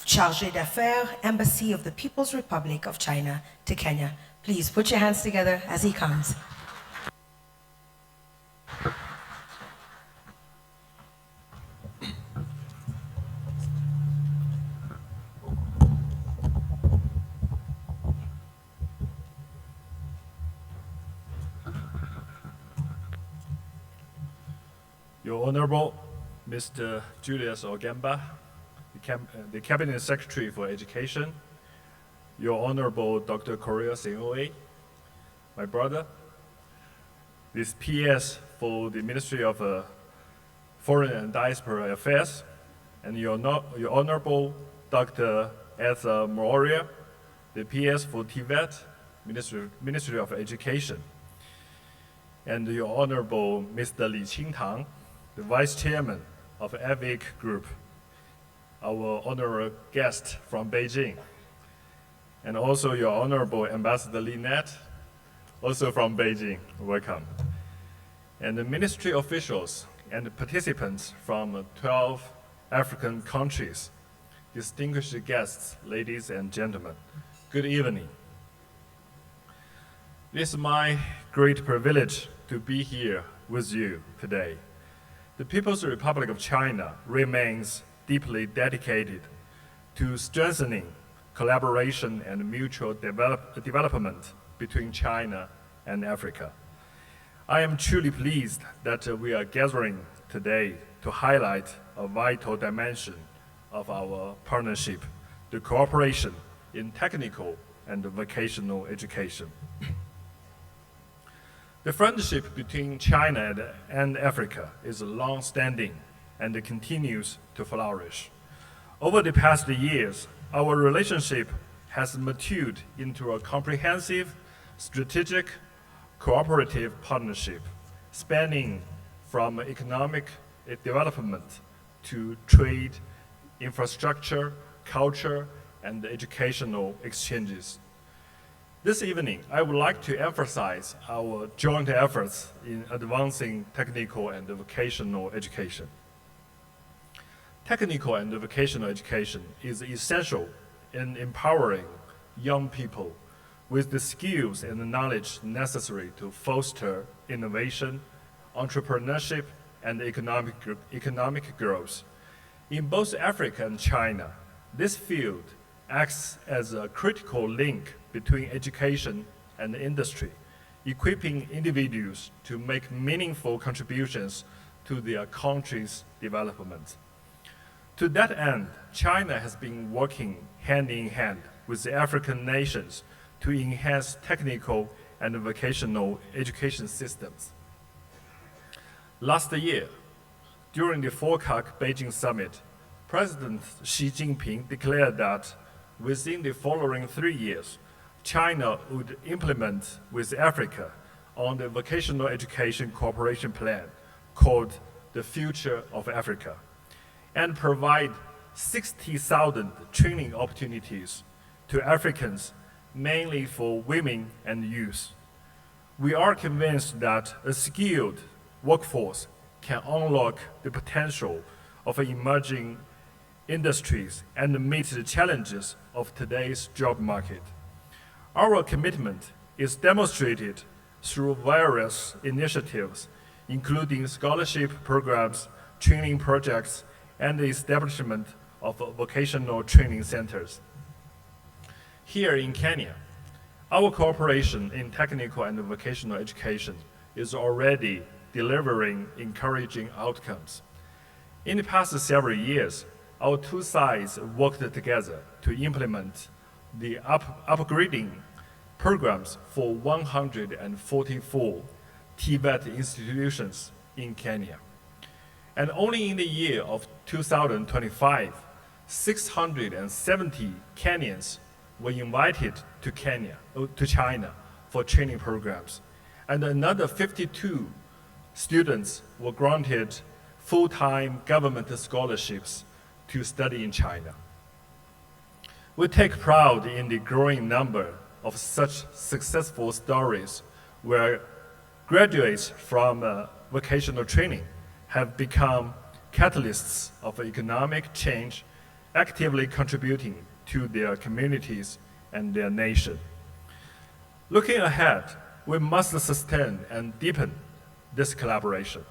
Speaker 1: Chargé d'Affaires, Embassy of the People's Republic of China to Kenya. Please put your hands together as he comes.
Speaker 7: Your Honorable Mr. Julius Ogemba, the Cabinet Secretary for Education, Your Honorable Dr. Korea Senoe, my brother, this PS for the Ministry of Foreign and Diaspora Affairs, and Your Honorable Dr. Esa Moria, the PS for Tibet, Ministry of Education, and Your Honorable Mr. Li Qingtang, the Vice Chairman of AVIC Group, our honorary guest from Beijing, and also Your Honorable Ambassador Li Net, also from Beijing, welcome. And the ministry officials and participants from 12 African countries, distinguished guests, ladies and gentlemen, good evening. It is my great privilege to be here with you today. The People's Republic of China remains deeply dedicated to strengthening collaboration and mutual development between China and Africa. I am truly pleased that we are gathering today to highlight a vital dimension of our partnership, the cooperation in technical and vocational education. The friendship between China and Africa is long-standing and continues to flourish. Over the past years, our relationship has matured into a comprehensive, strategic, cooperative partnership spanning from economic development to trade, infrastructure, culture, and educational exchanges. This evening, I would like to emphasize our joint efforts in advancing technical and vocational education. Technical and vocational education is essential in empowering young people with the skills and the knowledge necessary to foster innovation, entrepreneurship, and economic growth. In both Africa and China, this field acts as a critical link between education and industry, equipping individuals to make meaningful contributions to their country's development. To that end, China has been working hand in hand with the African nations to enhance technical and vocational education systems. Last year, during the FOCAC Beijing Summit, President Xi Jinping declared that within the following 3 years, China would implement with Africa on the vocational education cooperation plan called the Future of Africa, and provide 60,000 training opportunities to Africans, mainly for women and youth. We are convinced that a skilled workforce can unlock the potential of emerging industries and meet the challenges of today's job market. Our commitment is demonstrated through various initiatives, including scholarship programs, training projects, and the establishment of vocational training centers. Here in Kenya, our cooperation in technical and vocational education is already delivering encouraging outcomes. In the past several years, our two sides worked together to implement the upgrading programs for 144 TVET institutions in Kenya. And only in the year of 2025, 670 Kenyans were invited to China for training programs, and another 52 students were granted full-time government scholarships to study in China. We take pride in the growing number of such successful stories where graduates from vocational training have become catalysts of economic change, actively contributing to their communities and their nation. Looking ahead, we must sustain and deepen this collaboration.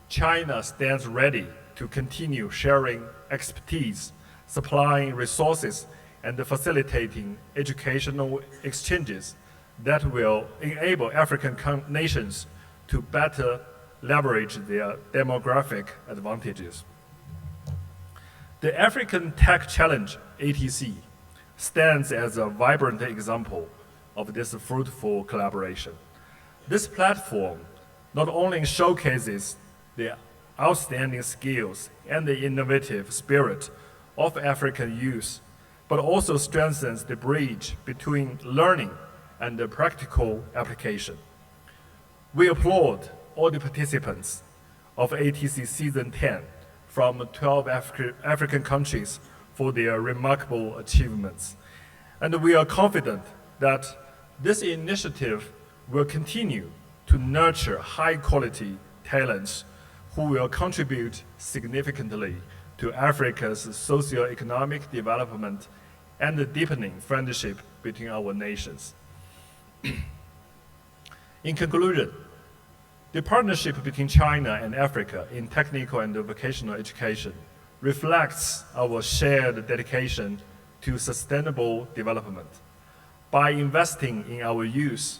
Speaker 7: China stands ready to continue sharing expertise, supplying resources, and facilitating educational exchanges that will enable African nations to better leverage their demographic advantages. The African Tech Challenge, ATC, stands as a vibrant example of this fruitful collaboration. This platform not only showcases the outstanding skills and the innovative spirit of African youth, but also strengthens the bridge between learning and the practical application. We applaud all the participants of ATC Season 10 from 12 African countries for their remarkable achievements. And we are confident that this initiative will continue to nurture high-quality talents who will contribute significantly to Africa's socio-economic development and the deepening friendship between our nations. In conclusion, the partnership between China and Africa in technical and vocational education reflects our shared dedication to sustainable development. By investing in our youth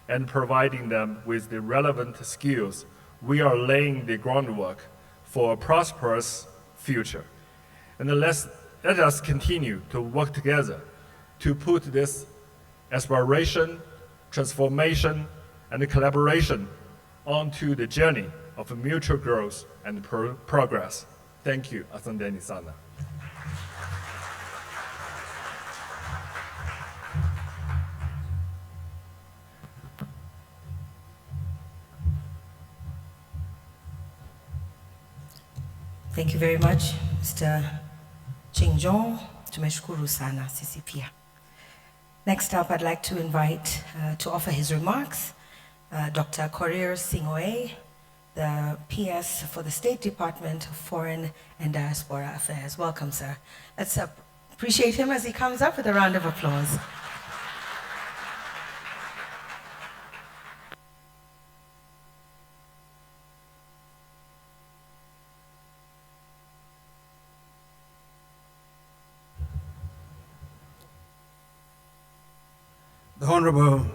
Speaker 7: and providing them with the relevant skills, we are laying the groundwork for a prosperous future. And let us continue to work together to put this aspiration, transformation, and collaboration onto the journey of mutual growth and progress. Thank you, Asanteni sana.
Speaker 1: Thank you very much, Mr. Chingjong. Tumeshukuru sana sisi pia. Next up, I'd like to invite to offer his remarks Dr. Korir Sing'oei, the PS for the State Department of Foreign and Diaspora Affairs. Welcome, sir. Let's appreciate him as he comes up with a round of applause.
Speaker 5: The Honorable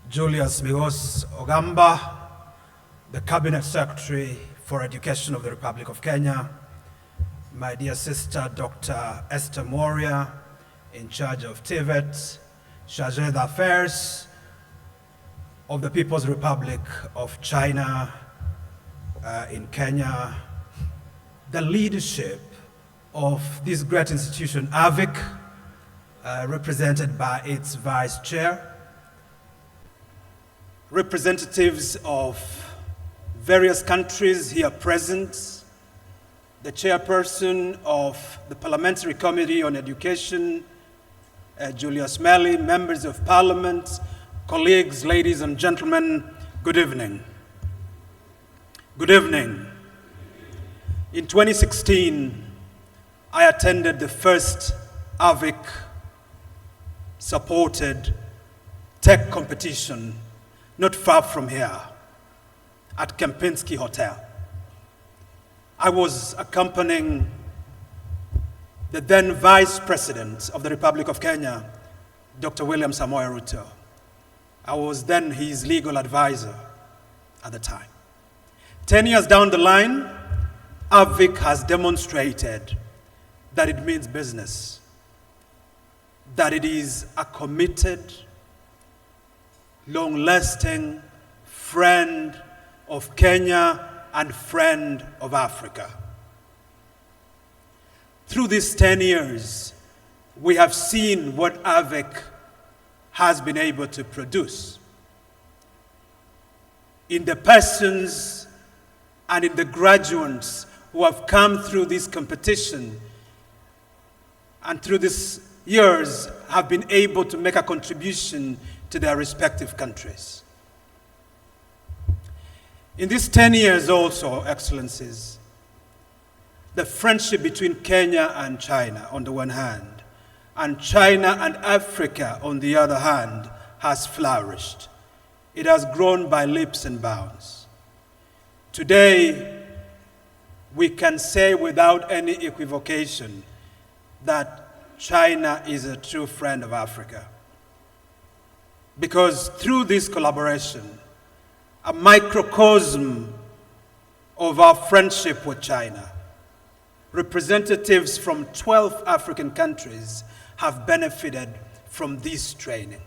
Speaker 5: Julius Migos Ogamba, the Cabinet Secretary for Education of the Republic of Kenya, my dear sister Dr. Esther Moria, in charge of TVET, Chargé d'Affaires of the People's Republic of China in Kenya, the leadership of this great institution, AVIC, represented by its vice chair, representatives of various countries here present, the chairperson of the Parliamentary Committee on Education, Julius Melly, members of parliament, colleagues, ladies and gentlemen, good evening. Good evening. In 2016, I attended the first AVIC supported tech competition not far from here at Kempinski Hotel. I was accompanying the then Vice President of the Republic of Kenya, Dr. William Samoei Ruto. I was then his legal advisor at the time. 10 years down the line, AVIC has demonstrated that it means business, that it is a committed, long-lasting friend of Kenya and friend of Africa. Through these 10 years, we have seen what AVIC has been able to produce in the persons and in the graduates who have come through this competition and through these years have been able to make a contribution to their respective countries. In these 10 years also, Excellencies, the friendship between Kenya and China on the one hand, and China and Africa on the other hand, has flourished. It has grown by leaps and bounds. Today, we can say without any equivocation that China is a true friend of Africa. Because through this collaboration, a microcosm of our friendship with China, representatives from 12 African countries have benefited from this training.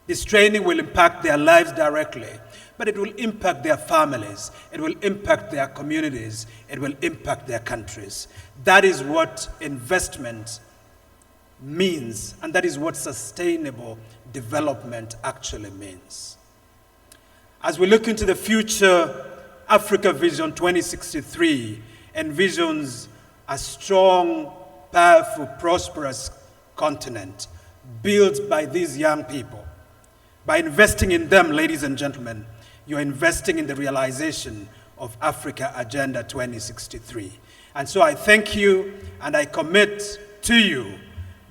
Speaker 5: This training will impact their lives directly, but it will impact their families, it will impact their communities, it will impact their countries. That is what investment means, and that is what sustainable development actually means. As we look into the future, Africa Vision 2063 envisions a strong, powerful, prosperous continent built by these young people. By investing in them, ladies and gentlemen, you're investing in the realization of Africa Agenda 2063. And so I thank you and I commit to you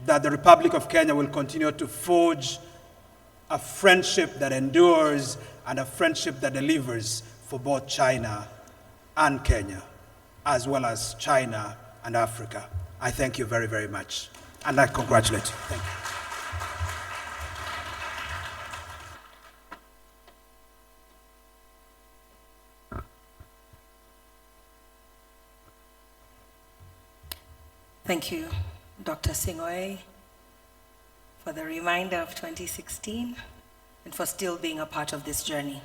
Speaker 5: that the Republic of Kenya will continue to forge a friendship that endures and a friendship that delivers for both China and Kenya, as well as China and Africa. I thank you very, very much, and I congratulate you. Thank you.
Speaker 1: Thank you, Dr. Sing'oei, for the reminder of 2016 and for still being a part of this journey.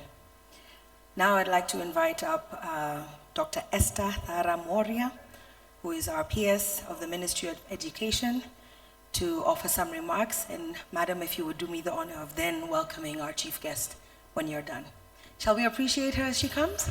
Speaker 1: Now I'd like to invite up Dr. Esther Thara Moria, who is our PS of the Ministry of Education, to offer some remarks. And Madam, if you would do me the honor of then welcoming our chief guest when you're done. Shall we appreciate her as she comes?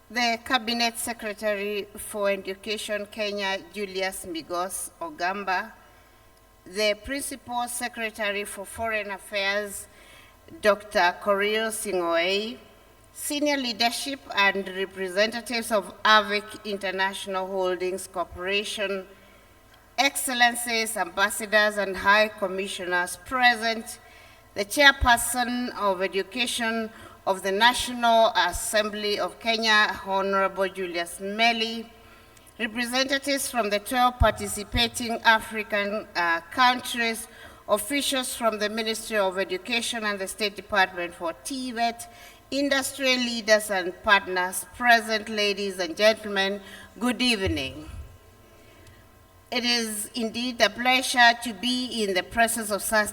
Speaker 6: The Cabinet Secretary for Education Kenya, Julius Migos Ogamba, the Principal Secretary for Foreign Affairs, Dr. Korir Sing'oei, senior leadership and representatives of AVIC International Holdings Corporation, Excellencies, ambassadors and high commissioners present, the Chairperson of Education of the National Assembly of Kenya, Honorable Julius Meli, representatives from the 12 participating African countries, officials from the Ministry of Education and the State Department for TVET, industry leaders and partners present, ladies and gentlemen, good evening. It is indeed a pleasure to be in the presence of such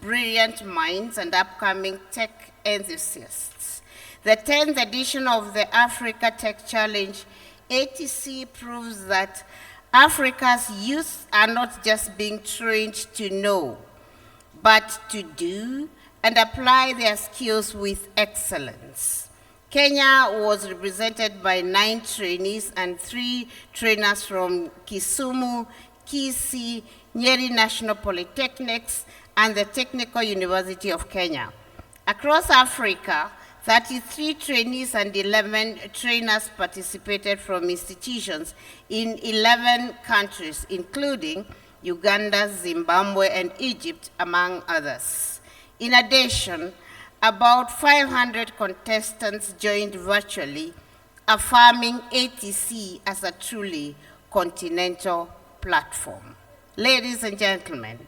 Speaker 6: brilliant minds and upcoming tech enthusiasts. The 10th edition of the Africa Tech Challenge, ATC, proves that Africa's youth are not just being trained to know, but to do and apply their skills with excellence. Kenya was represented by 9 trainees and 3 trainers from Kisumu, Kisii, Nyeri National Polytechnics, and the Technical University of Kenya. Across Africa, 33 trainees and 11 trainers participated from institutions in 11 countries, including Uganda, Zimbabwe, and Egypt, among others. In addition, about 500 contestants joined virtually, affirming ATC as a truly continental platform. Ladies and gentlemen,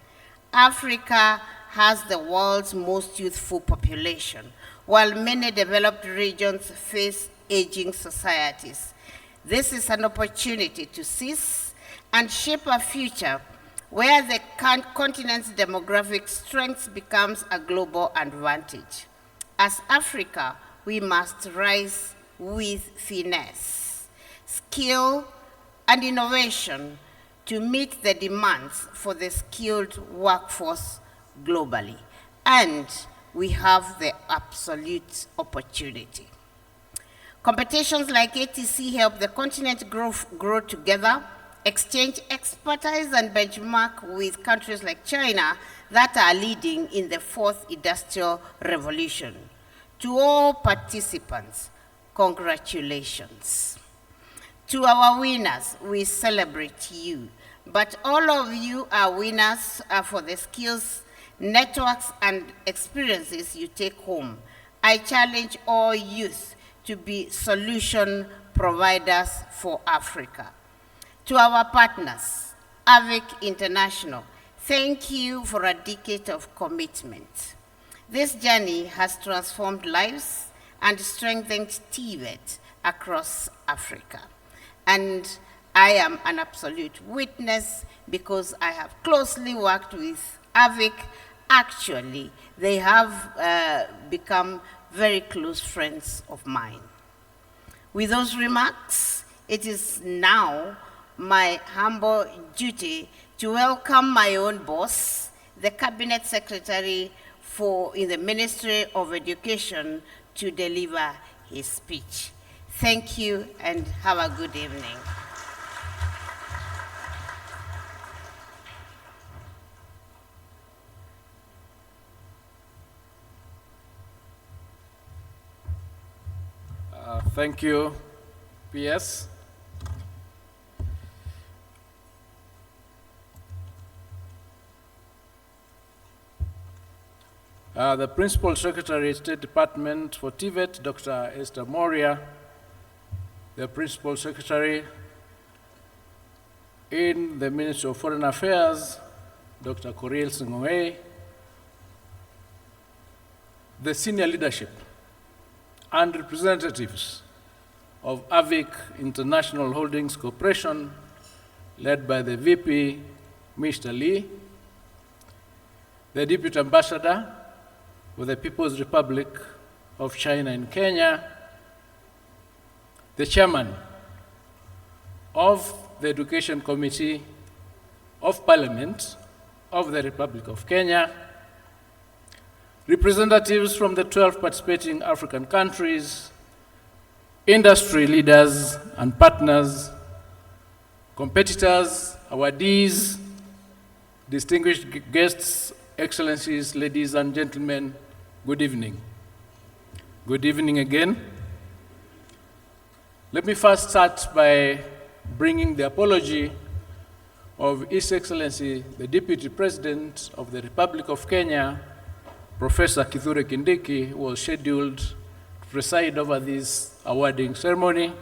Speaker 6: Africa has the world's most youthful population, while many developed regions face aging societies. This is an opportunity to seize and shape a future where the continent's demographic strength becomes a global advantage. As Africa, we must rise with finesse, skill, and innovation to meet the demands for the skilled workforce globally. And we have the absolute opportunity. Competitions like ATC help the continent grow together, exchange expertise, and benchmark with countries like China that are leading in the 4th industrial revolution. To all participants, congratulations. To our winners, we celebrate you, but all of you are winners for the skills, networks, and experiences you take home. I challenge all youth to be solution providers for Africa. To our partners, AVIC International, thank you for a decade of commitment. This journey has transformed lives and strengthened TVET across Africa. And I am an absolute witness because I have closely worked with AVIC. Actually, they have become very close friends of mine. With those remarks, it is now my humble duty to welcome my own boss, the Cabinet Secretary in the Ministry of Education, to deliver his speech. Thank you and have a good evening.
Speaker 3: Thank you, PS. The Principal Secretary, State Department for TVET, Dr. Esther Moria, the Principal Secretary in the Ministry of Foreign Affairs, Dr. Coriel Sing'oei, the senior leadership and representatives of AVIC International Holdings Corporation, led by the VP, Mr. Lee, the Deputy Ambassador for the People's Republic of China in Kenya, the Chairman of the Education Committee of Parliament of the Republic of Kenya, representatives from the 12 participating African countries, industry leaders and partners, competitors, awardees, distinguished guests, excellencies, ladies and gentlemen, good evening. Good evening again. Let me first start by bringing the apology of His Excellency, the Deputy President of the Republic of Kenya, Professor Kithure Kindiki, who was scheduled to preside over this awarding ceremony,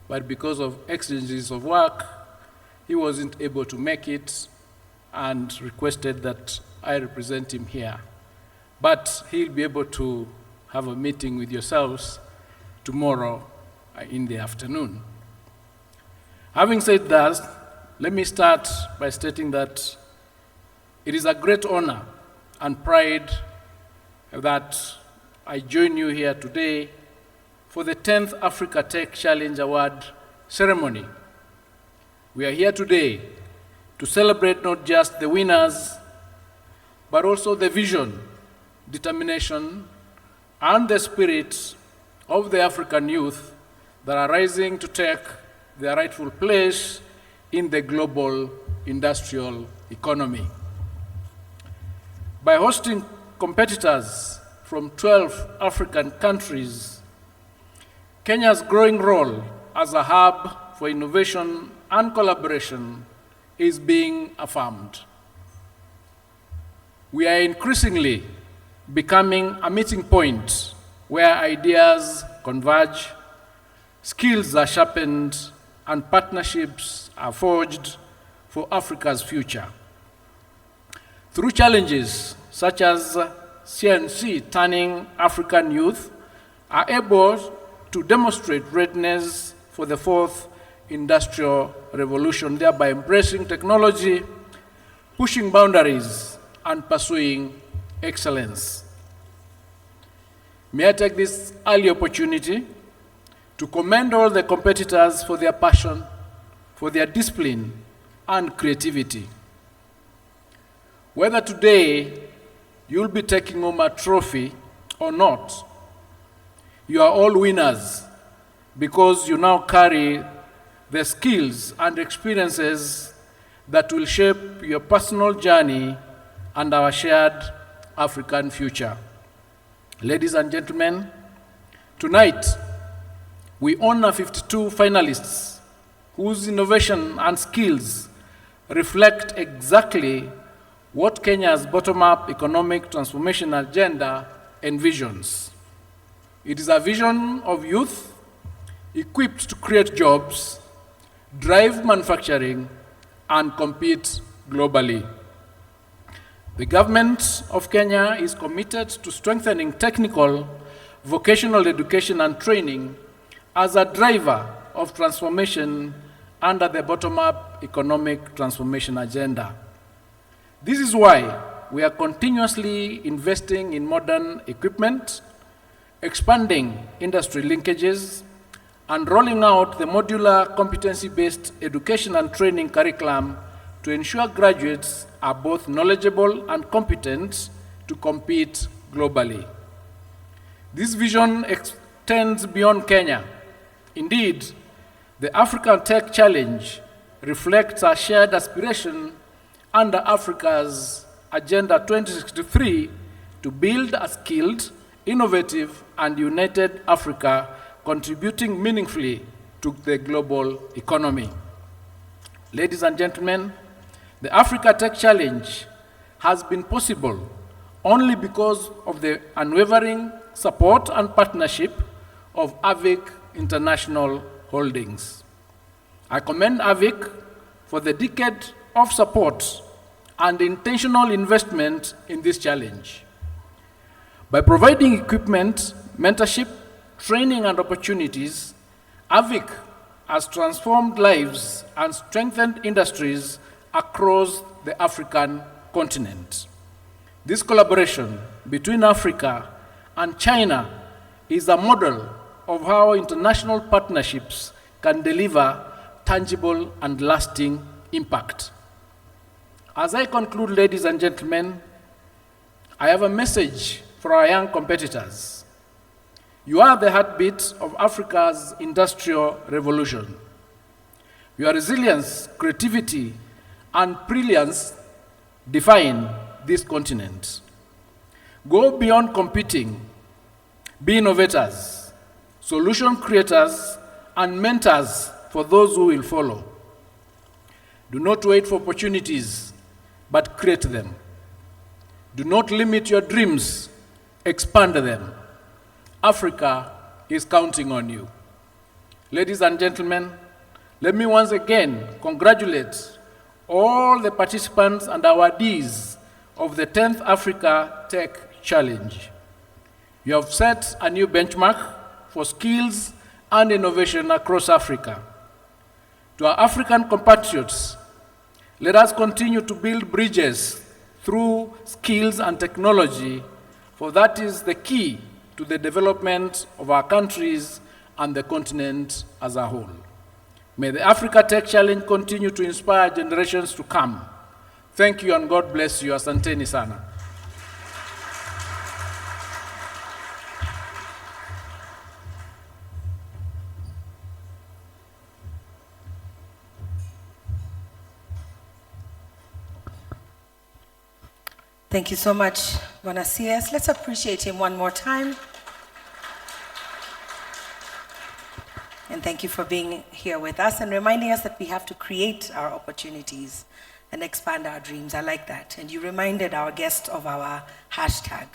Speaker 3: but because of exigencies of work, he wasn't able to make it and requested that I represent him here. But he'll be able to have a meeting with yourselves tomorrow in the afternoon. Having said that, let me start by stating that it is a great honor and pride that I join you here today for the 10th Africa Tech Challenge Award ceremony. We are here today to celebrate not just the winners, but also the vision, determination, and the spirit of the African youth that are rising to take their rightful place in the global industrial economy. By hosting competitors from 12 African countries, Kenya's growing role as a hub for innovation and collaboration is being affirmed. We are increasingly becoming a meeting point where ideas converge, skills are sharpened, and partnerships are forged for Africa's future. Through challenges such as CNC turning African youth are able to demonstrate readiness for the fourth industrial revolution, thereby embracing technology, pushing boundaries, and pursuing excellence. May I take this early opportunity to commend all the competitors for their passion, for their discipline, and creativity. Whether today you'll be taking home a trophy or not, you are all winners because you now carry the skills and experiences that will shape your personal journey and our shared African future. Ladies and gentlemen, tonight we honor 52 finalists whose innovation and skills reflect exactly what Kenya's bottom-up economic transformation agenda envisions. It is a vision of youth equipped to create jobs, drive manufacturing, and compete globally. The government of Kenya is committed to strengthening technical, vocational education and training as a driver of transformation under the bottom-up economic transformation agenda. This is why we are continuously investing in modern equipment, expanding industry linkages, and rolling out the modular competency-based education and training curriculum to ensure graduates are both knowledgeable and competent to compete globally. This vision extends beyond Kenya. Indeed, the African Tech Challenge reflects our shared aspiration under Africa's Agenda 2063 to build a skilled, innovative, and united Africa contributing meaningfully to the global economy. Ladies and gentlemen, the Africa Tech Challenge has been possible only because of the unwavering support and partnership of AVIC International Holdings. I commend AVIC for the decade of support and intentional investment in this challenge. By providing equipment, mentorship, training, and opportunities, AVIC has transformed lives and strengthened industries across the African continent. This collaboration between Africa and China is a model of how international partnerships can deliver tangible and lasting impact. As I conclude, ladies and gentlemen, I have a message for our young competitors. You are the heartbeat of Africa's industrial revolution. Your resilience, creativity, and brilliance define this continent. Go beyond competing. Be innovators, solution creators, and mentors for those who will follow. Do not wait for opportunities, but create them. Do not limit your dreams, expand them. Africa is counting on you. Ladies and gentlemen, let me once again congratulate all the participants and awardees of the 10th Africa Tech Challenge. You have set a new benchmark for skills and innovation across Africa. To our African compatriots, let us continue to build bridges through skills and technology, for that is the key to the development of our countries and the continent as a whole. May the Africa Tech Challenge continue to inspire generations to come. Thank you and God bless you. Asanteni sana.
Speaker 1: Thank you so much, Bwana CS. Let's appreciate him one more time. And thank you for being here with us and reminding us that we have to create our opportunities and expand our dreams. I like that. And you reminded our guest of our hashtag.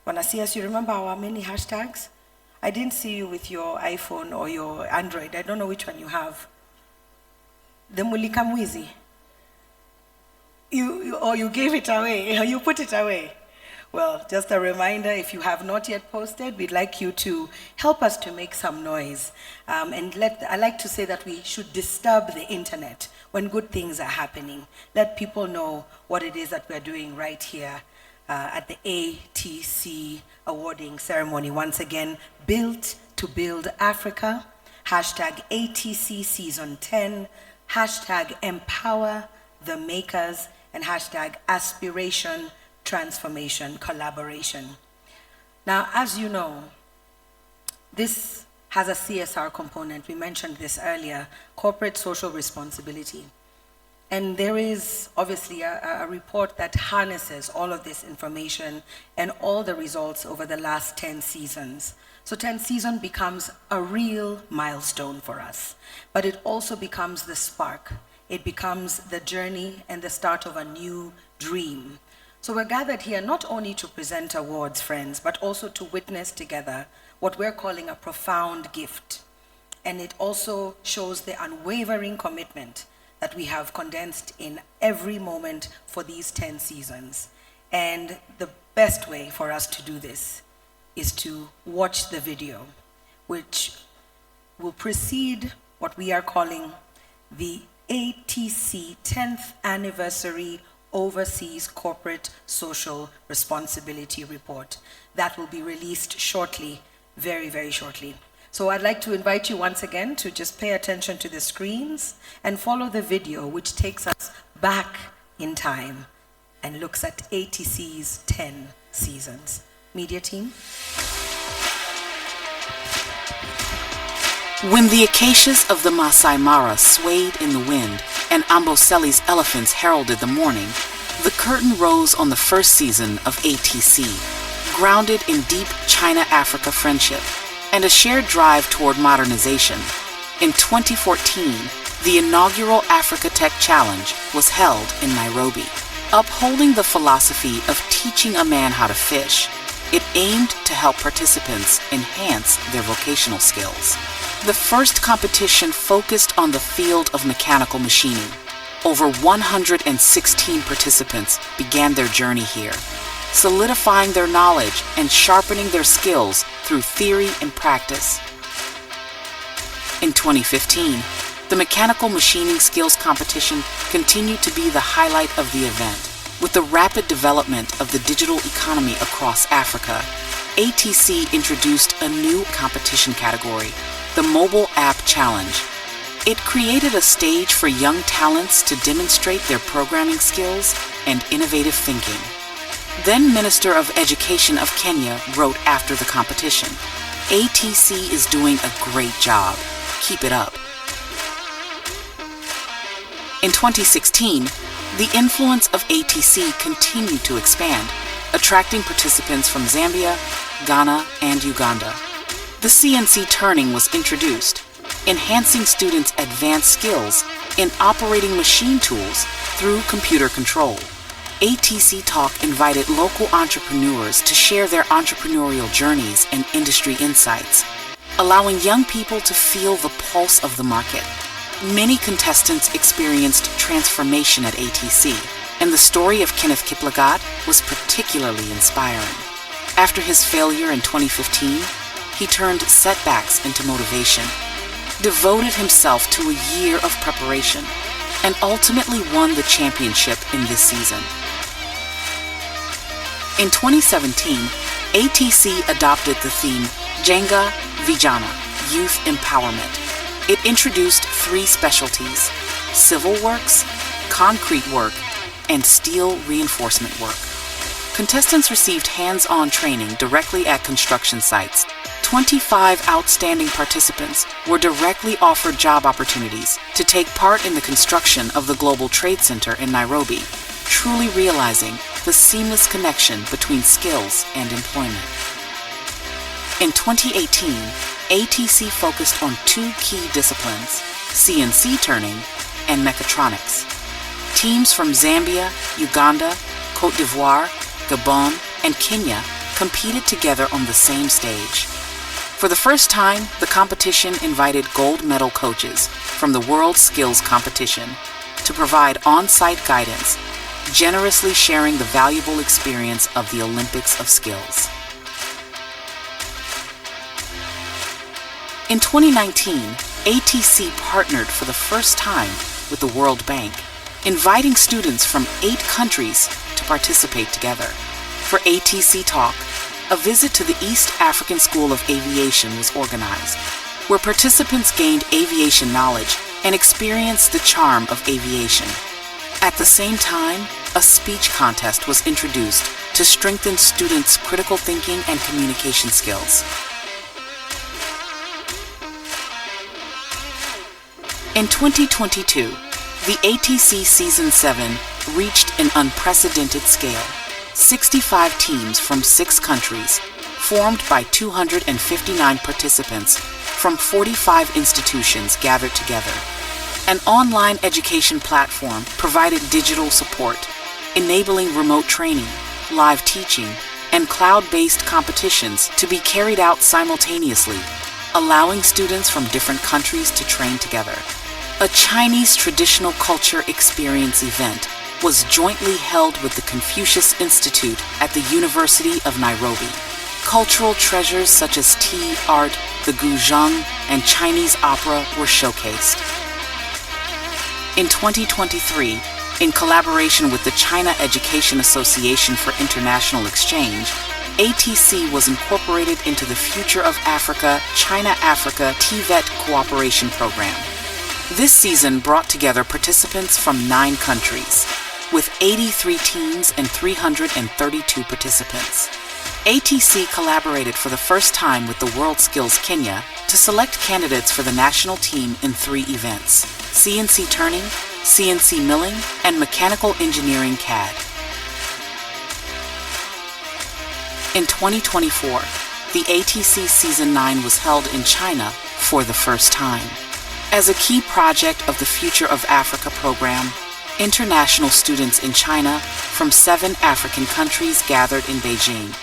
Speaker 1: Bwana CS, you remember our many hashtags? I didn't see you with your iPhone or your Android. I don't know which one you have. The Mulika Mwizi. You gave it away, you put it away. Well, just a reminder, if you have not yet posted, we'd like you to help us to make some noise. I like to say that we should disturb the internet when good things are happening. Let people know what it is that we're doing right here at the ATC awarding ceremony. Once again, Built to Build Africa, hashtag ATC Season 10, hashtag Empower the Makers, and hashtag Aspiration, Transformation, Collaboration. Now, as you know, this has a CSR component. We mentioned this earlier, corporate social responsibility. And there is obviously a report that harnesses all of this information and all the results over the last 10 seasons. So 10 season becomes a real milestone for us, but it also becomes the spark. It becomes the journey and the start of a new dream. So we're gathered here not only to present awards, friends, but also to witness together what we're calling a profound gift. And it also shows the unwavering commitment that we have condensed in every moment for these 10 seasons. And the best way for us to do this is to watch the video, which will precede what we are calling the ATC 10th Anniversary Overseas Corporate Social Responsibility Report. That will be released shortly, very, very shortly. So I'd like to invite you once again to just pay attention to the screens and follow the video, which takes us back in time and looks at ATC's 10 seasons. Media team.
Speaker 14: When the acacias of the Masai Mara swayed in the wind and Amboseli's elephants heralded the morning, the curtain rose on the first season of ATC, grounded in deep China-Africa friendship. and a shared drive toward modernization. In 2014, the inaugural Africa Tech Challenge was held in Nairobi. Upholding the philosophy of teaching a man how to fish, it aimed to help participants enhance their vocational skills. The first competition focused on the field of mechanical machining. Over 116 participants began their journey here, solidifying their knowledge and sharpening their skills through theory and practice. In 2015, the Mechanical Machining Skills Competition continued to be the highlight of the event. With the rapid development of the digital economy across Africa, ATC introduced a new competition category, the Mobile App Challenge. It created a stage for young talents to demonstrate their programming skills and innovative thinking. Then Minister of Education of Kenya wrote after the competition, "ATC is doing a great job. Keep it up." In 2016, the influence of ATC continued to expand, attracting participants from Zambia, Ghana, and Uganda. The CNC turning was introduced, enhancing students' advanced skills in operating machine tools through computer control. ATC Talk invited local entrepreneurs to share their entrepreneurial journeys and industry insights, allowing young people to feel the pulse of the market. Many contestants experienced transformation at ATC, and the story of Kenneth Kiplagat was particularly inspiring. After his failure in 2015, he turned setbacks into motivation, devoted himself to a year of preparation, and ultimately won the championship in this season. In 2017, ATC adopted the theme Jenga Vijana, Youth Empowerment. It introduced 3 specialties: civil works, concrete work, and steel reinforcement work. Contestants received hands-on training directly at construction sites. 25 outstanding participants were directly offered job opportunities to take part in the construction of the Global Trade Center in Nairobi, truly realizing the seamless connection between skills and employment. In 2018, ATC focused on 2 key disciplines, CNC turning and mechatronics. Teams from Zambia, Uganda, Côte d'Ivoire, Gabon, and Kenya competed together on the same stage. For the first time, the competition invited gold medal coaches from the World Skills Competition to provide on-site guidance, generously sharing the valuable experience of the Olympics of Skills. In 2019, ATC partnered for the first time with the World Bank, inviting students from 8 countries to participate together. For ATC Talk, a visit to the East African School of Aviation was organized, where participants gained aviation knowledge and experienced the charm of aviation. At the same time, a speech contest was introduced to strengthen students' critical thinking and communication skills. In 2022, the ATC Season 7 reached an unprecedented scale. 65 teams from 6 countries, formed by 259 participants from 45 institutions gathered together. An online education platform provided digital support, enabling remote training, live teaching, and cloud-based competitions to be carried out simultaneously, allowing students from different countries to train together. A Chinese traditional culture experience event was jointly held with the Confucius Institute at the University of Nairobi. Cultural treasures such as tea, art, the guzheng, and Chinese opera were showcased. In 2023, in collaboration with the China Education Association for International Exchange, ATC was incorporated into the Future of Africa China-Africa TVET Cooperation Program. This season brought together participants from 9 countries, with 83 teams and 332 participants. ATC collaborated for the first time with the World Skills Kenya to select candidates for the national team in 3 events: CNC turning, CNC milling, and mechanical engineering CAD. In 2024, the ATC Season 9 was held in China for the first time. As a key project of the Future of Africa program, international students in China from 7 African countries gathered in Beijing.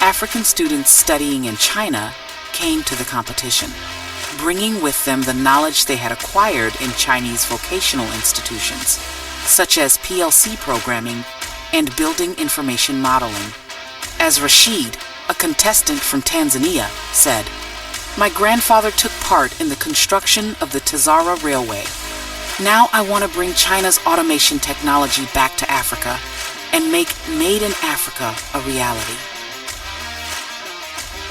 Speaker 14: African students studying in China came to the competition, bringing with them the knowledge they had acquired in Chinese vocational institutions, such as PLC programming and building information modeling. As Rashid, a contestant from Tanzania, said, "My grandfather took part in the construction of the Tazara Railway. Now I want to bring China's automation technology back to Africa and make Made in Africa a reality."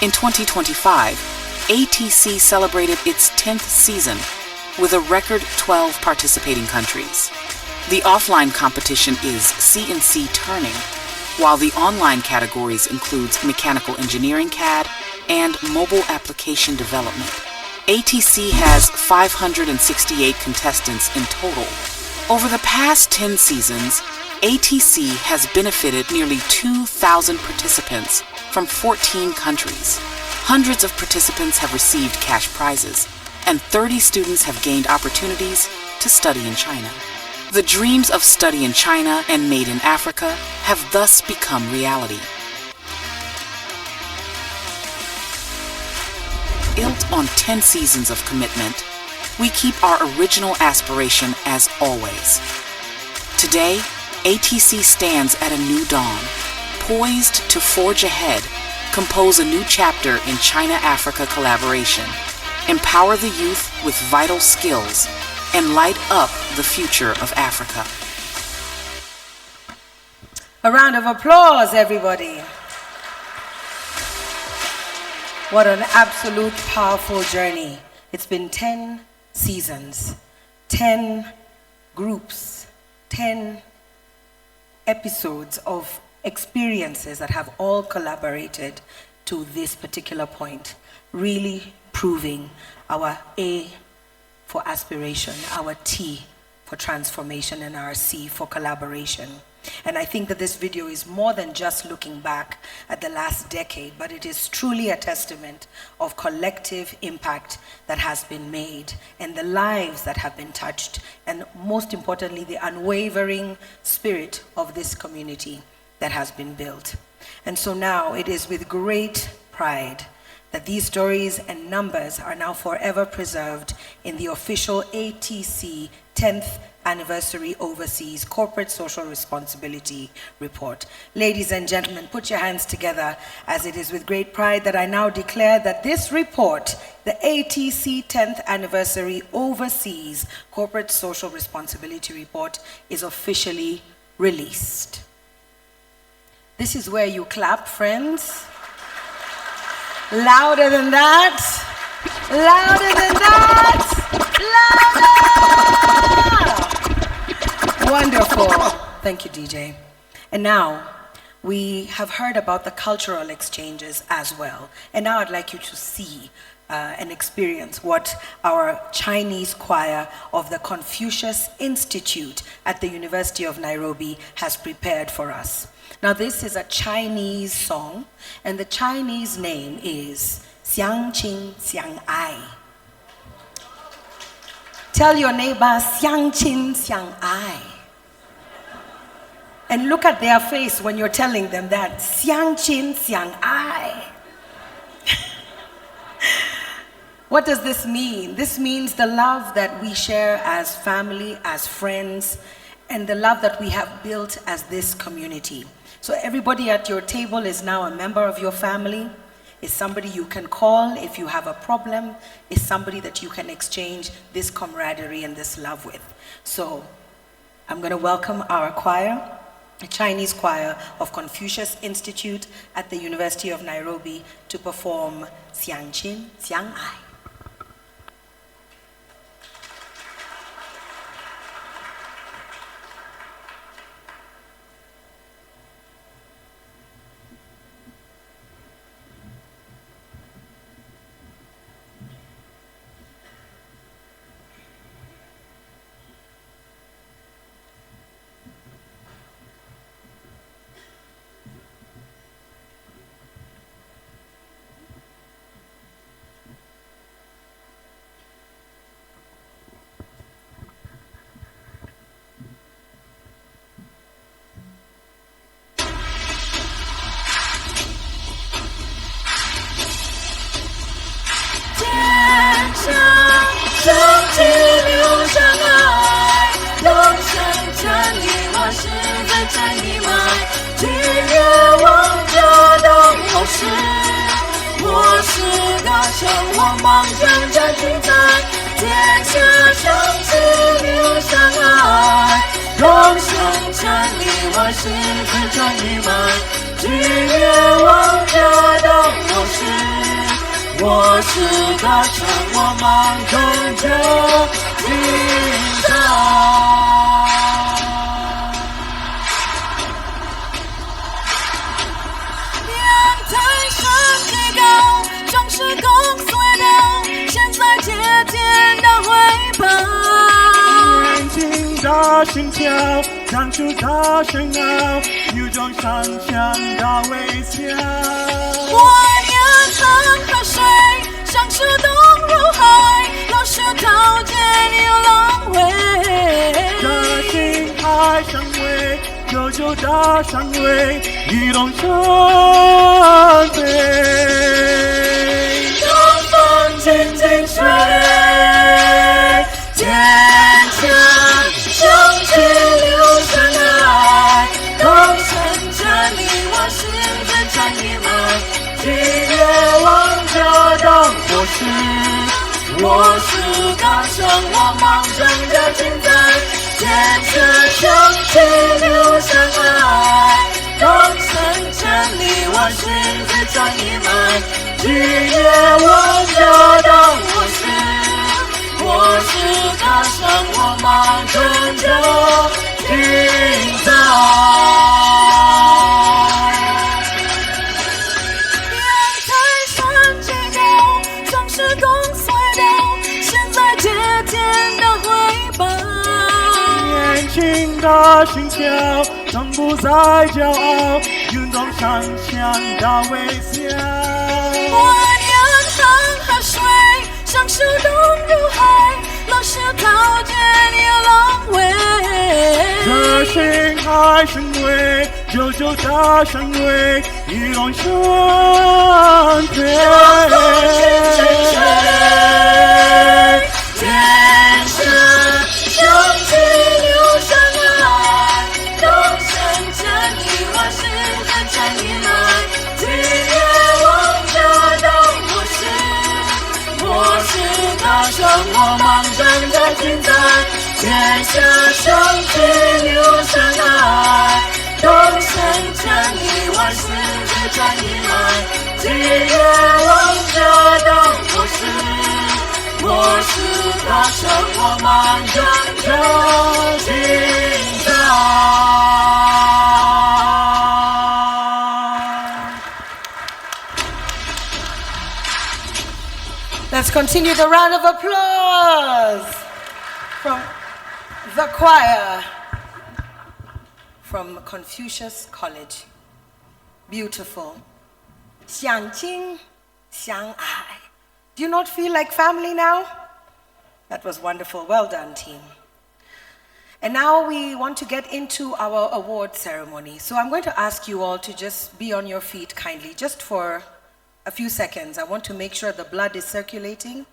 Speaker 14: In 2025, ATC celebrated its 10th season with a record 12 participating countries. The offline competition is CNC turning, while the online categories includes mechanical engineering CAD and mobile application development. ATC has 568 contestants in total. Over the past 10 seasons, ATC has benefited nearly 2,000 participants from 14 countries. Hundreds of participants have received cash prizes, and 30 students have gained opportunities to study in China. The dreams of Study in China and Made in Africa have thus become reality. Built on 10 seasons of commitment, we keep our original aspiration as always. Today, ATC stands at a new dawn, poised to forge ahead, compose a new chapter in China-Africa collaboration, empower the youth with vital skills, and light up the future of Africa.
Speaker 1: A round of applause, everybody. What an absolute powerful journey. It's been 10 seasons, 10 groups, 10 episodes of experiences that have all collaborated to this particular point, really proving our A for aspiration, our T for transformation, and our C for collaboration. And I think that this video is more than just looking back at the last decade, but it is truly a testament of collective impact that has been made and the lives that have been touched, and most importantly, the unwavering spirit of this community that has been built. And so now it is with great pride that these stories and numbers are now forever preserved in the official ATC 10th Anniversary Overseas Corporate Social Responsibility Report. Ladies and gentlemen, put your hands together, as it is with great pride that I now declare that this report, the ATC 10th Anniversary Overseas Corporate Social Responsibility Report, is officially released. This is where you clap, friends. Louder than that. Louder than that. Louder! Wonderful. Thank you, DJ. And now, we have heard about the cultural exchanges as well. And now I'd like you to see and experience what our Chinese choir of the Confucius Institute at the University of Nairobi has prepared for us. Now, this is a Chinese song, and the Chinese name is Xiang Qin Xiang Ai. Tell your neighbor, Xiang Qin Xiang Ai. And look at their face when you're telling them that, Xiang Qin Xiang Ai. What does this mean? This means the love that we share as family, as friends, and the love that we have built as this community. So everybody at your table is now a member of your family, is somebody you can call if you have a problem, is somebody that you can exchange this camaraderie and this love with. So I'm going to welcome our choir, a Chinese choir of Confucius Institute at the University of Nairobi, to perform Xiang Qin Xiang Ai.
Speaker 4: 下升起流上来，共生站立我是自传一脉，日月望着都我是大成，我忙中着紧张。阳台上最高，装饰公隧道，现在节点的回报。眼睛大心跳，长出大声嗷，有种上向的微笑。河水像树洞入海，老是桃见有浪尾。大心海上尾，九九大上尾，一龙山飞。东风轻轻吹，坚强升起流上来，共生站立我心真站一脉。日月望着灯，我是大声，我忙着精彩，坚持升起流上来，共生站立我心自站一脉。日月望着灯，我是大声，我忙着精彩。情的心跳，从不再骄傲，运动上向的微笑。蜿蜒航河水，像树洞入海，老是桃见有浪尾。这心海深微，九九大山尾，一龙山飞。天生升起流上来，共生站立我是真站一脉。日月望着灯，我是大声，我忙着的精彩。天下升起流上来，共生站立我是真站一脉。日月望着灯，我是大声，我忙着精彩。
Speaker 1: Let's continue the round of applause from the choir from Confucius College. Beautiful. 相亲相爱. Do you not feel like family now? That was wonderful. Well done, team. And now we want to get into our award ceremony. So I'm going to ask you all to just be on your feet kindly, just for a few seconds. I want to make sure the blood is circulating.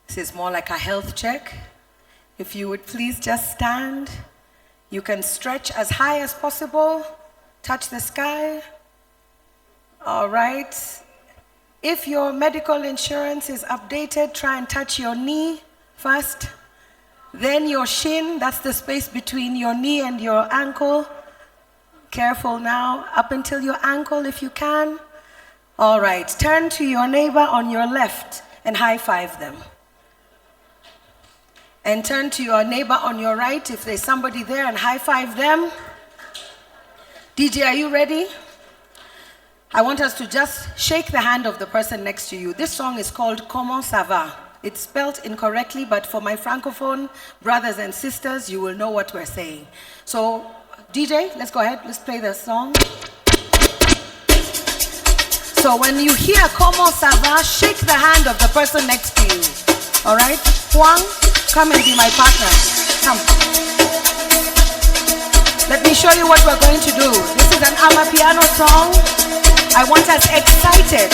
Speaker 1: This is more like a health check. If you would please just stand. You can stretch as high as possible. Touch the sky. All right. If your medical insurance is updated, try and touch your knee first. Then your shin, that's the space between your knee and your ankle. Careful now, up until your ankle if you can. All right, turn to your neighbor on your left and high five them. And turn to your neighbor on your right if there's somebody there and high five them. DJ, are you ready? I want us to just shake the hand of the person next to you. This song is called Comment ça va? It's spelled incorrectly, but for my francophone brothers and sisters, you will know what we're saying. So, DJ, let's go ahead. Let's play the song. So when you hear Comment ça va, shake the hand of the person next to you. All right? Huang, come and be my partner. Come. Let me show you what we're going to do. This is an amapiano song. I want us excited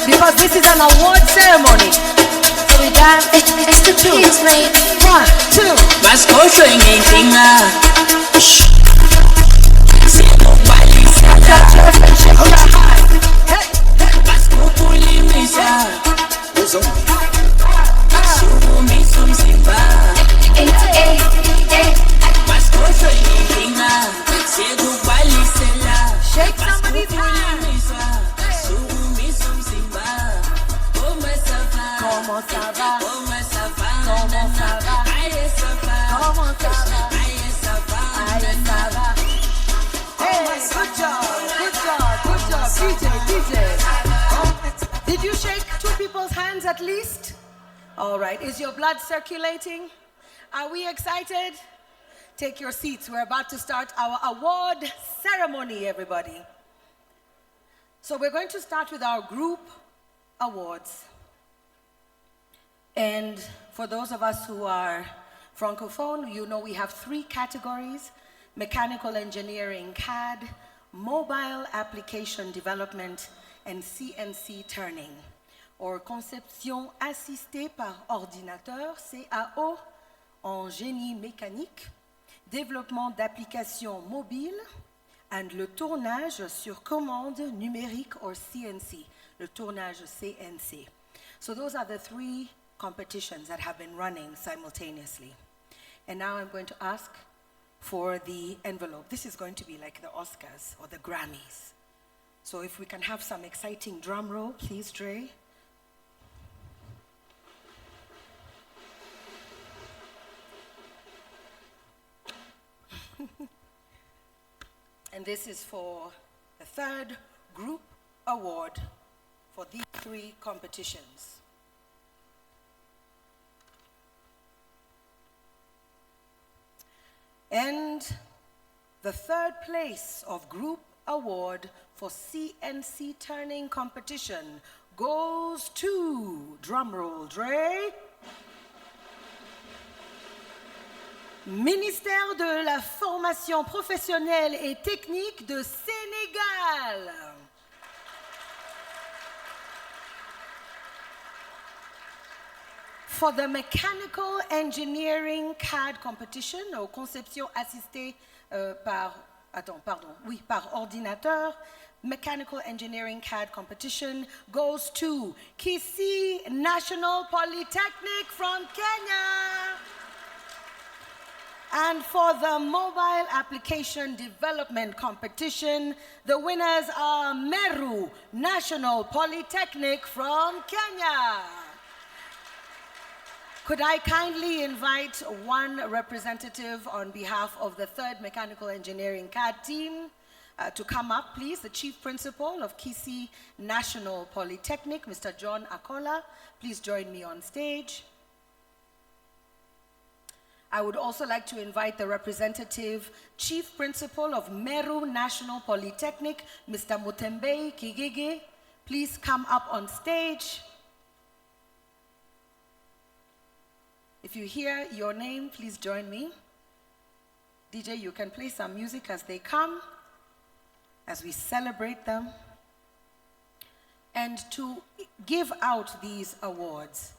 Speaker 1: because this is an award ceremony. So we dance. It's the two. 1, 2.
Speaker 4: Mas coxa ninguém Se não vai shake your hand. Mas
Speaker 1: you shake two people's hands at least? All right. Is your blood circulating? Are we excited? Take your seats. We're about to start our award ceremony, everybody. So we're going to start with our group awards. And for those of us who are Francophone, you know we have 3 categories: mechanical engineering CAD, mobile application development, and CNC turning, or conception assistée par ordinateur, CAO, en génie mécanique, développement d'applications mobiles, and le tournage sur commande numérique, or CNC, le tournage CNC. So those are the 3 competitions that have been running simultaneously. And now I'm going to ask for the envelope. This is going to be like the Oscars or the Grammys. So if we can have some exciting drum roll, please, Dre. And this is for the 3rd group award for these 3 competitions. And the 3rd place of group award for CNC turning competition goes to, drumroll, Dre, Ministère de la Formation Professionnelle et Technique de Sénégal. For the mechanical engineering CAD competition, or conception assistée par ordinateur, mechanical engineering CAD competition goes to Kisii National Polytechnic from Kenya. And for the mobile application development competition, the winners are Meru National Polytechnic from Kenya. Could I kindly invite one representative on behalf of the 3rd Mechanical Engineering CAD team to come up, please? The Chief Principal of Kisii National Polytechnic, Mr. John Akola. Please join me on stage. I would also like to invite the representative Chief Principal of Meru National Polytechnic, Mr. Mutembei Kigege. Please come up on stage. If you hear your name, please join me. DJ, you can play some music as they come, as we celebrate them. And to give out these awards,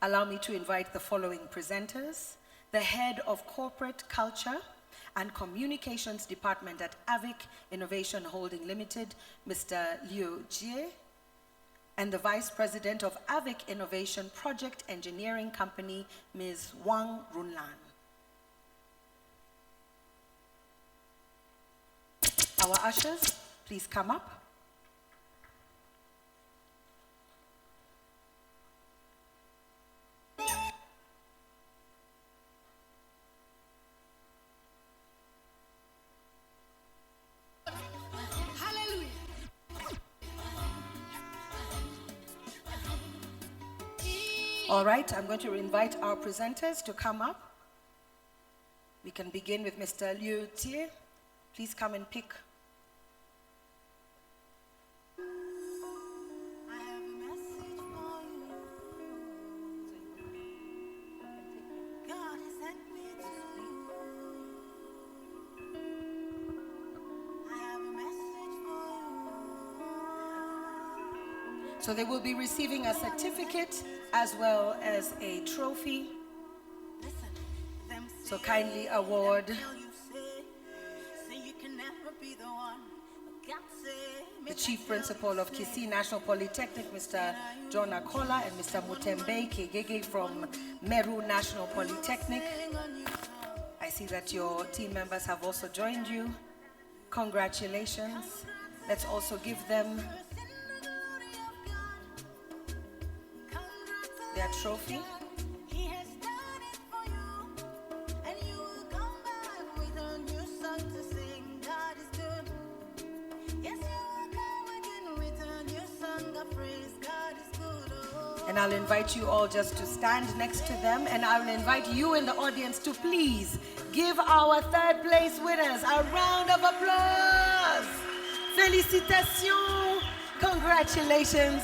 Speaker 1: allow me to invite the following presenters: the Head of Corporate Culture and Communications Department at AVIC Innovation Holding Limited, Mr. Liu Jie, and the Vice President of AVIC Innovation Project Engineering Company, Ms. Wang Runlan. Our ushers, please come up. All right, I'm going to invite our presenters to come up. We can begin with Mr. Liu Jie. Please come and pick. So they will be receiving a certificate as well as a trophy. So kindly award the Chief Principal of Kisii National Polytechnic, Mr. John Akola, and Mr. Mutembei Kigege from Meru National Polytechnic. I see that your team members have also joined you. Congratulations. Let's also give them their trophy.
Speaker 4: Praise God is
Speaker 1: And I'll invite you all just to stand next to them, and I will invite you in the audience to please give our third place winners a round of applause. Félicitations, congratulations.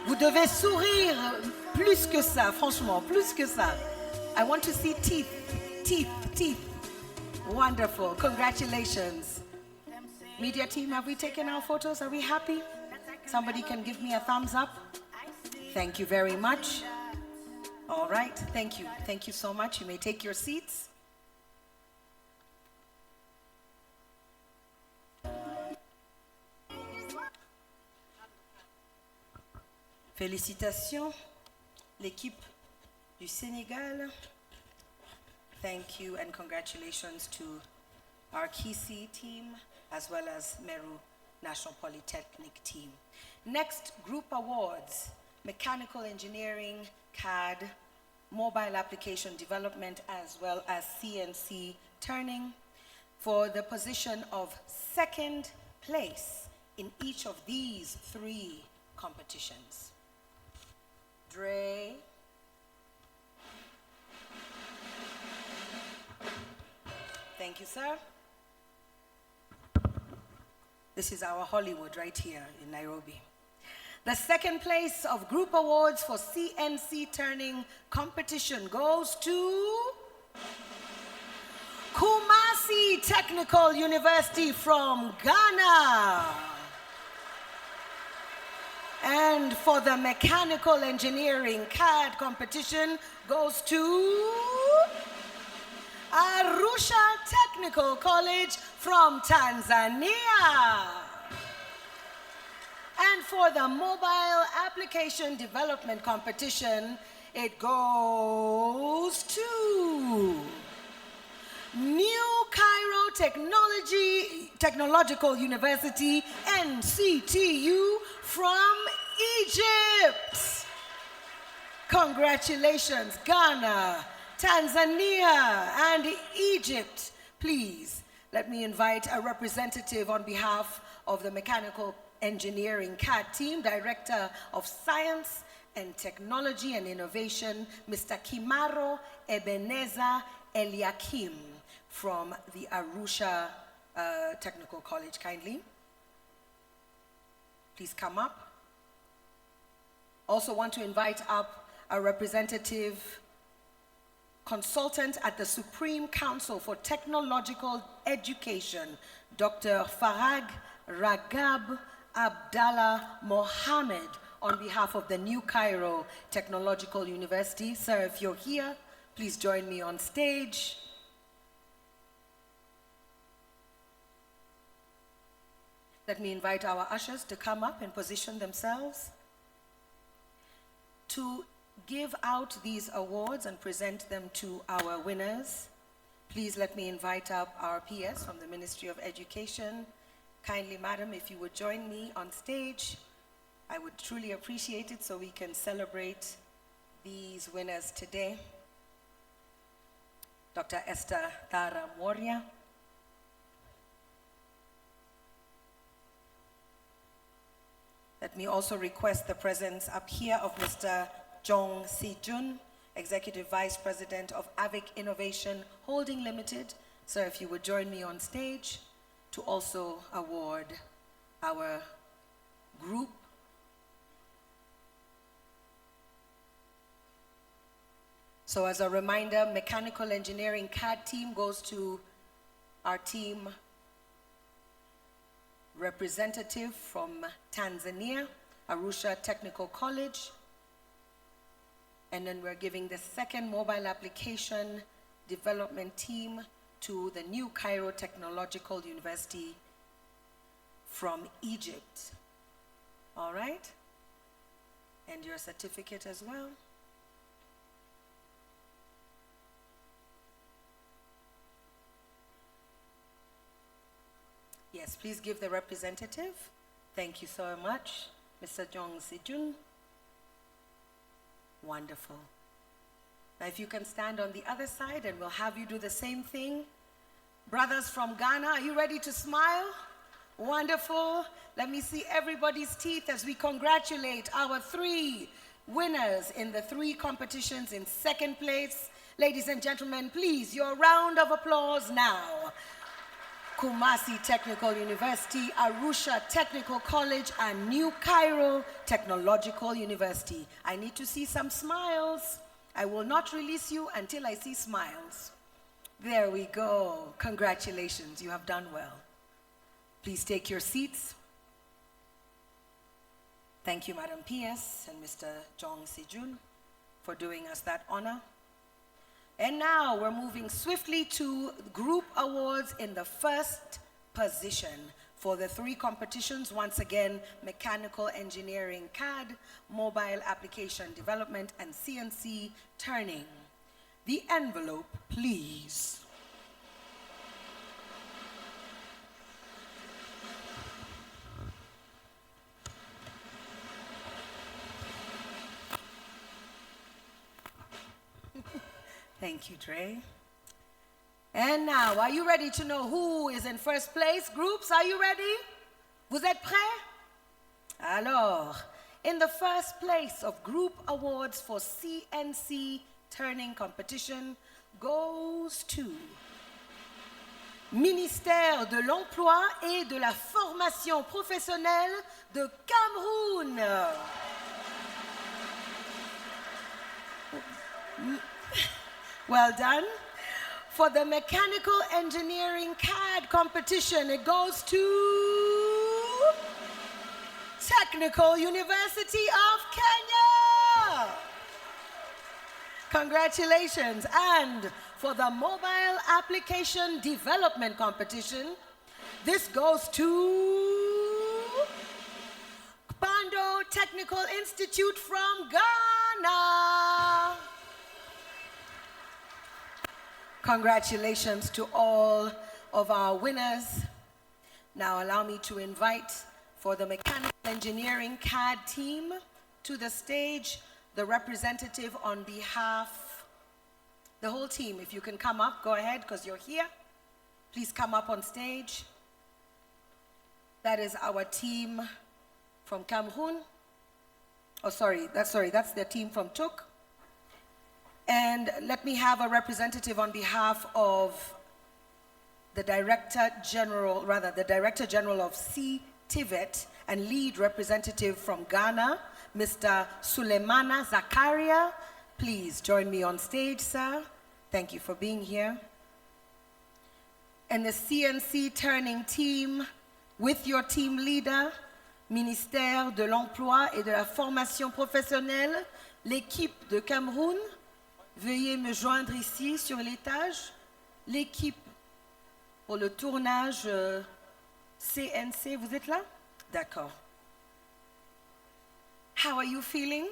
Speaker 1: Vous devez sourire plus que ça, franchement, plus que ça. I want to see teeth, teeth, teeth. Wonderful, congratulations. Media team, have we taken our photos? Are we happy? Somebody can give me a thumbs up. Thank you very much. All right, thank you. Thank you so much. You may take your seats. Félicitations, l'équipe du Sénégal. Thank you and congratulations to our Kisi team as well as Meru National Polytechnic team. Next, group awards, mechanical engineering, CAD, mobile application development, as well as CNC turning for the position of second place in each of these three competitions. Dre. Thank you, sir. This is our Hollywood right here in Nairobi. The second place of group awards for CNC turning competition goes to Kumasi Technical University from Ghana. And for the mechanical engineering CAD competition goes to Arusha Technical College from Tanzania. And for the mobile application development competition, it goes to New Cairo Technological University, NCTU, from Egypt. Congratulations, Ghana, Tanzania, and Egypt. Please, let me invite a representative on behalf of the Mechanical Engineering CAD team, Director of Science and Technology and Innovation, Mr. Kimaro Ebenezer Eliakim from the Arusha Technical College. Kindly, please come up. Also want to invite up a representative consultant at the Supreme Council for Technological Education, Dr. Farag Ragab Abdallah Mohammed, on behalf of the New Cairo Technological University. Sir, if you're here, please join me on stage. Let me invite our ushers to come up and position themselves to give out these awards and present them to our winners. Please let me invite up our PS from the Ministry of Education. Kindly, madam, if you would join me on stage, I would truly appreciate it so we can celebrate these winners today. Dr. Esther Tara Moria. Let me also request the presence up here of Mr. Jong Si-jun, Executive Vice President of AVIC Innovation Holding Limited. Sir, if you would join me on stage to also award our group. So as a reminder, Mechanical Engineering CAD team goes to our team representative from Tanzania, Arusha Technical College. And then we're giving the second mobile application development team to the New Cairo Technological University from Egypt. All right? And your certificate as well. Yes, please give the representative. Thank you so much, Mr. Jong Si-jun. Wonderful. Now, if you can stand on the other side, and we'll have you do the same thing. Brothers from Ghana, are you ready to smile? Wonderful. Let me see everybody's teeth as we congratulate our 3 winners in the 3 competitions in second place. Ladies and gentlemen, please, your round of applause now. Kumasi Technical University, Arusha Technical College, and New Cairo Technological University. I need to see some smiles. I will not release you until I see smiles. There we go. Congratulations, you have done well. Please take your seats. Thank you, Madam P.S. and Mr. Jong Sejun, for doing us that honor. And now we're moving swiftly to group awards in the first position for the 3 competitions. Once again, mechanical engineering CAD, mobile application development, and CNC turning. The envelope, please. Thank you, Dre. And now, are you ready to know who is in first place? Groups, are you ready? Vous êtes prêts? Alors, in the first place of group awards for CNC turning competition goes to Ministère de l'Emploi et de la Formation Professionnelle de Cameroun. Well done. For the mechanical engineering CAD competition, it goes to Technical University of Kenya. Congratulations. And for the mobile application development competition, this goes to Pando Technical Institute from Ghana. Congratulations to all of our winners. Now allow me to invite for the mechanical engineering CAD team to the stage, the representative on behalf, the whole team. If you can come up, go ahead, because you're here. Please come up on stage. That is our team from Cameroon. Oh, that's the team from TUC. And let me have a representative on behalf of the Director General of CTIVET and lead representative from Ghana, Mr. Sulemana Zakaria. Please join me on stage, sir. Thank you for being here. And the CNC turning team with your team leader, Ministère de l'Emploi et de la Formation Professionnelle, l'équipe de Cameroun. Veuillez me joindre ici sur l'étage. L'équipe pour le tournage CNC, vous êtes là? D'accord. How are you feeling?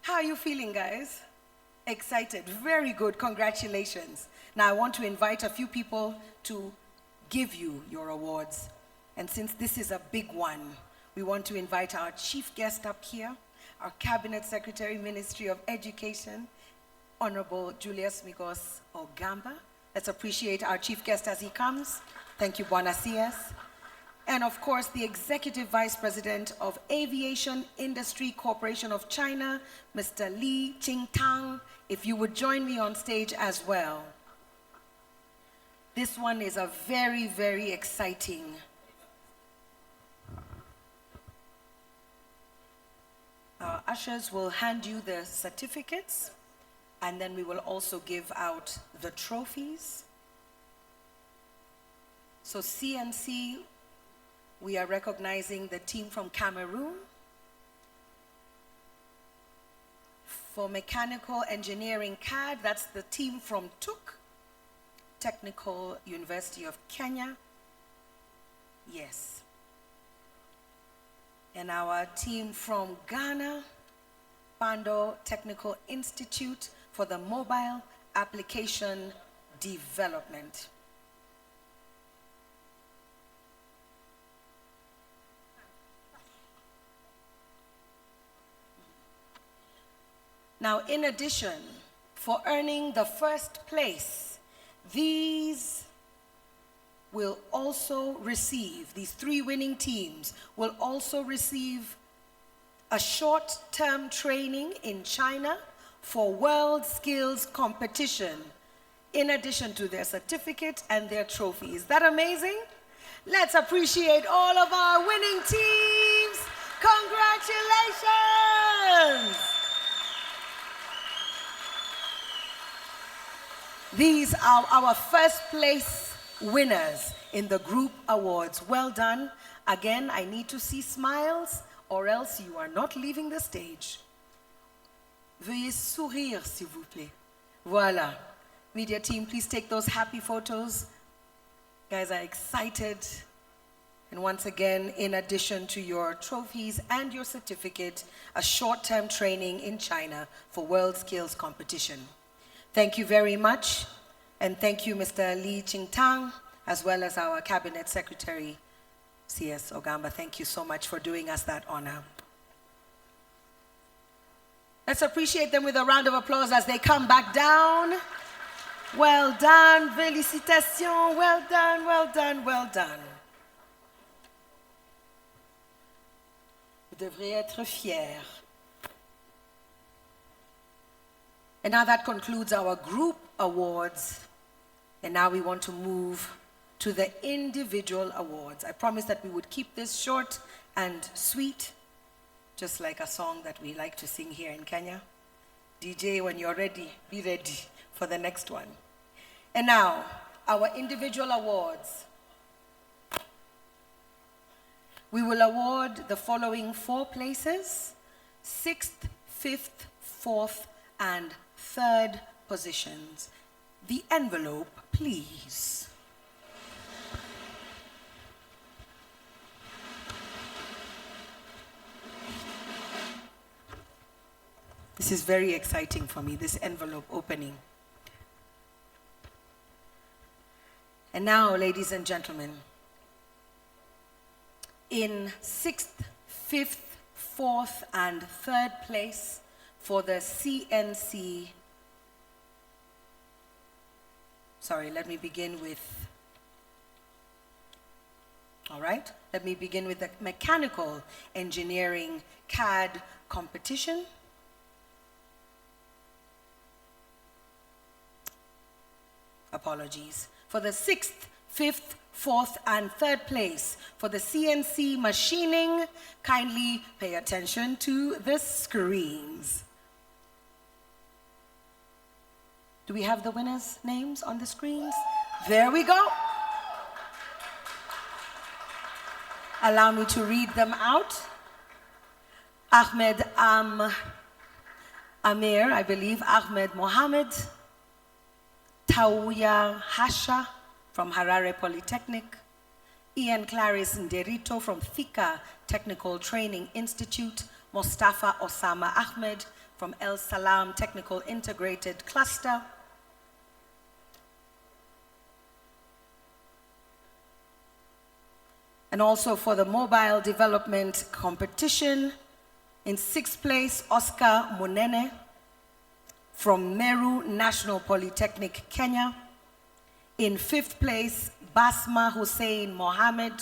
Speaker 1: How are you feeling, guys? Excited. Very good. Congratulations. Now I want to invite a few people to give you your awards. And since this is a big one, we want to invite our chief guest up here, our Cabinet Secretary, Ministry of Education, Honorable Julius Migos Ogamba. Let's appreciate our chief guest as he comes. Thank you, Bwana CS. And of course, the Executive Vice President of Aviation Industry Corporation of China, Mr. Li Qingtang, if you would join me on stage as well. This one is a very, very exciting. Our ushers will hand you the certificates, and then we will also give out the trophies. So CNC, we are recognizing the team from Cameroon. For mechanical engineering CAD, that's the team from TUC, Technical University of Kenya. Yes. And our team from Ghana, Pando Technical Institute, for the mobile application development. Now, in addition, for earning the first place, these will also receive, these 3 winning teams will also receive a short-term training in China for world skills competition, in addition to their certificate and their trophy. Is that amazing? Let's appreciate all of our winning teams. Congratulations! These are our first place winners in the group awards. Well done. Again, I need to see smiles, or else you are not leaving the stage. Veuillez sourire, s'il vous plaît. Voilà. Media team, please take those happy photos. Guys are excited. And once again, in addition to your trophies and your certificate, a short-term training in China for world skills competition. Thank you very much. And thank you, Mr. Li Qingtang, as well as our Cabinet Secretary, C.S. Ogamba. Thank you so much for doing us that honor. Let's appreciate them with a round of applause as they come back down. Well done, félicitations, well done, well done, well done. Vous devriez être fiers. And now that concludes our group awards. And now we want to move to the individual awards. I promised that we would keep this short and sweet, just like a song that we like to sing here in Kenya. DJ, when you're ready, be ready for the next one. And now, our individual awards. We will award the following 4 places: 6th, 5th, 4th, and 3rd positions. The envelope, please. This is very exciting for me, this envelope opening. And now, ladies and gentlemen, in 6th, 5th, 4th, and 3rd place for the CNC, let me begin with the mechanical engineering CAD competition. Apologies. For the 6th, 5th, 4th, and 3rd place for the CNC machining, kindly pay attention to the screens. Do we have the winners' names on the screens? There we go. Allow me to read them out. Ahmed Amir, I believe, Ahmed Mohammed, Tauya Hasha from Harare Polytechnic, Ian Clarice Nderito from Thika Technical Training Institute, Mustafa Osama Ahmed from El Salam Technical Integrated Cluster, and also for the mobile development competition, in 6th place, Oscar Munene from Meru National Polytechnic, Kenya. In 5th place, Basma Hussein Mohammed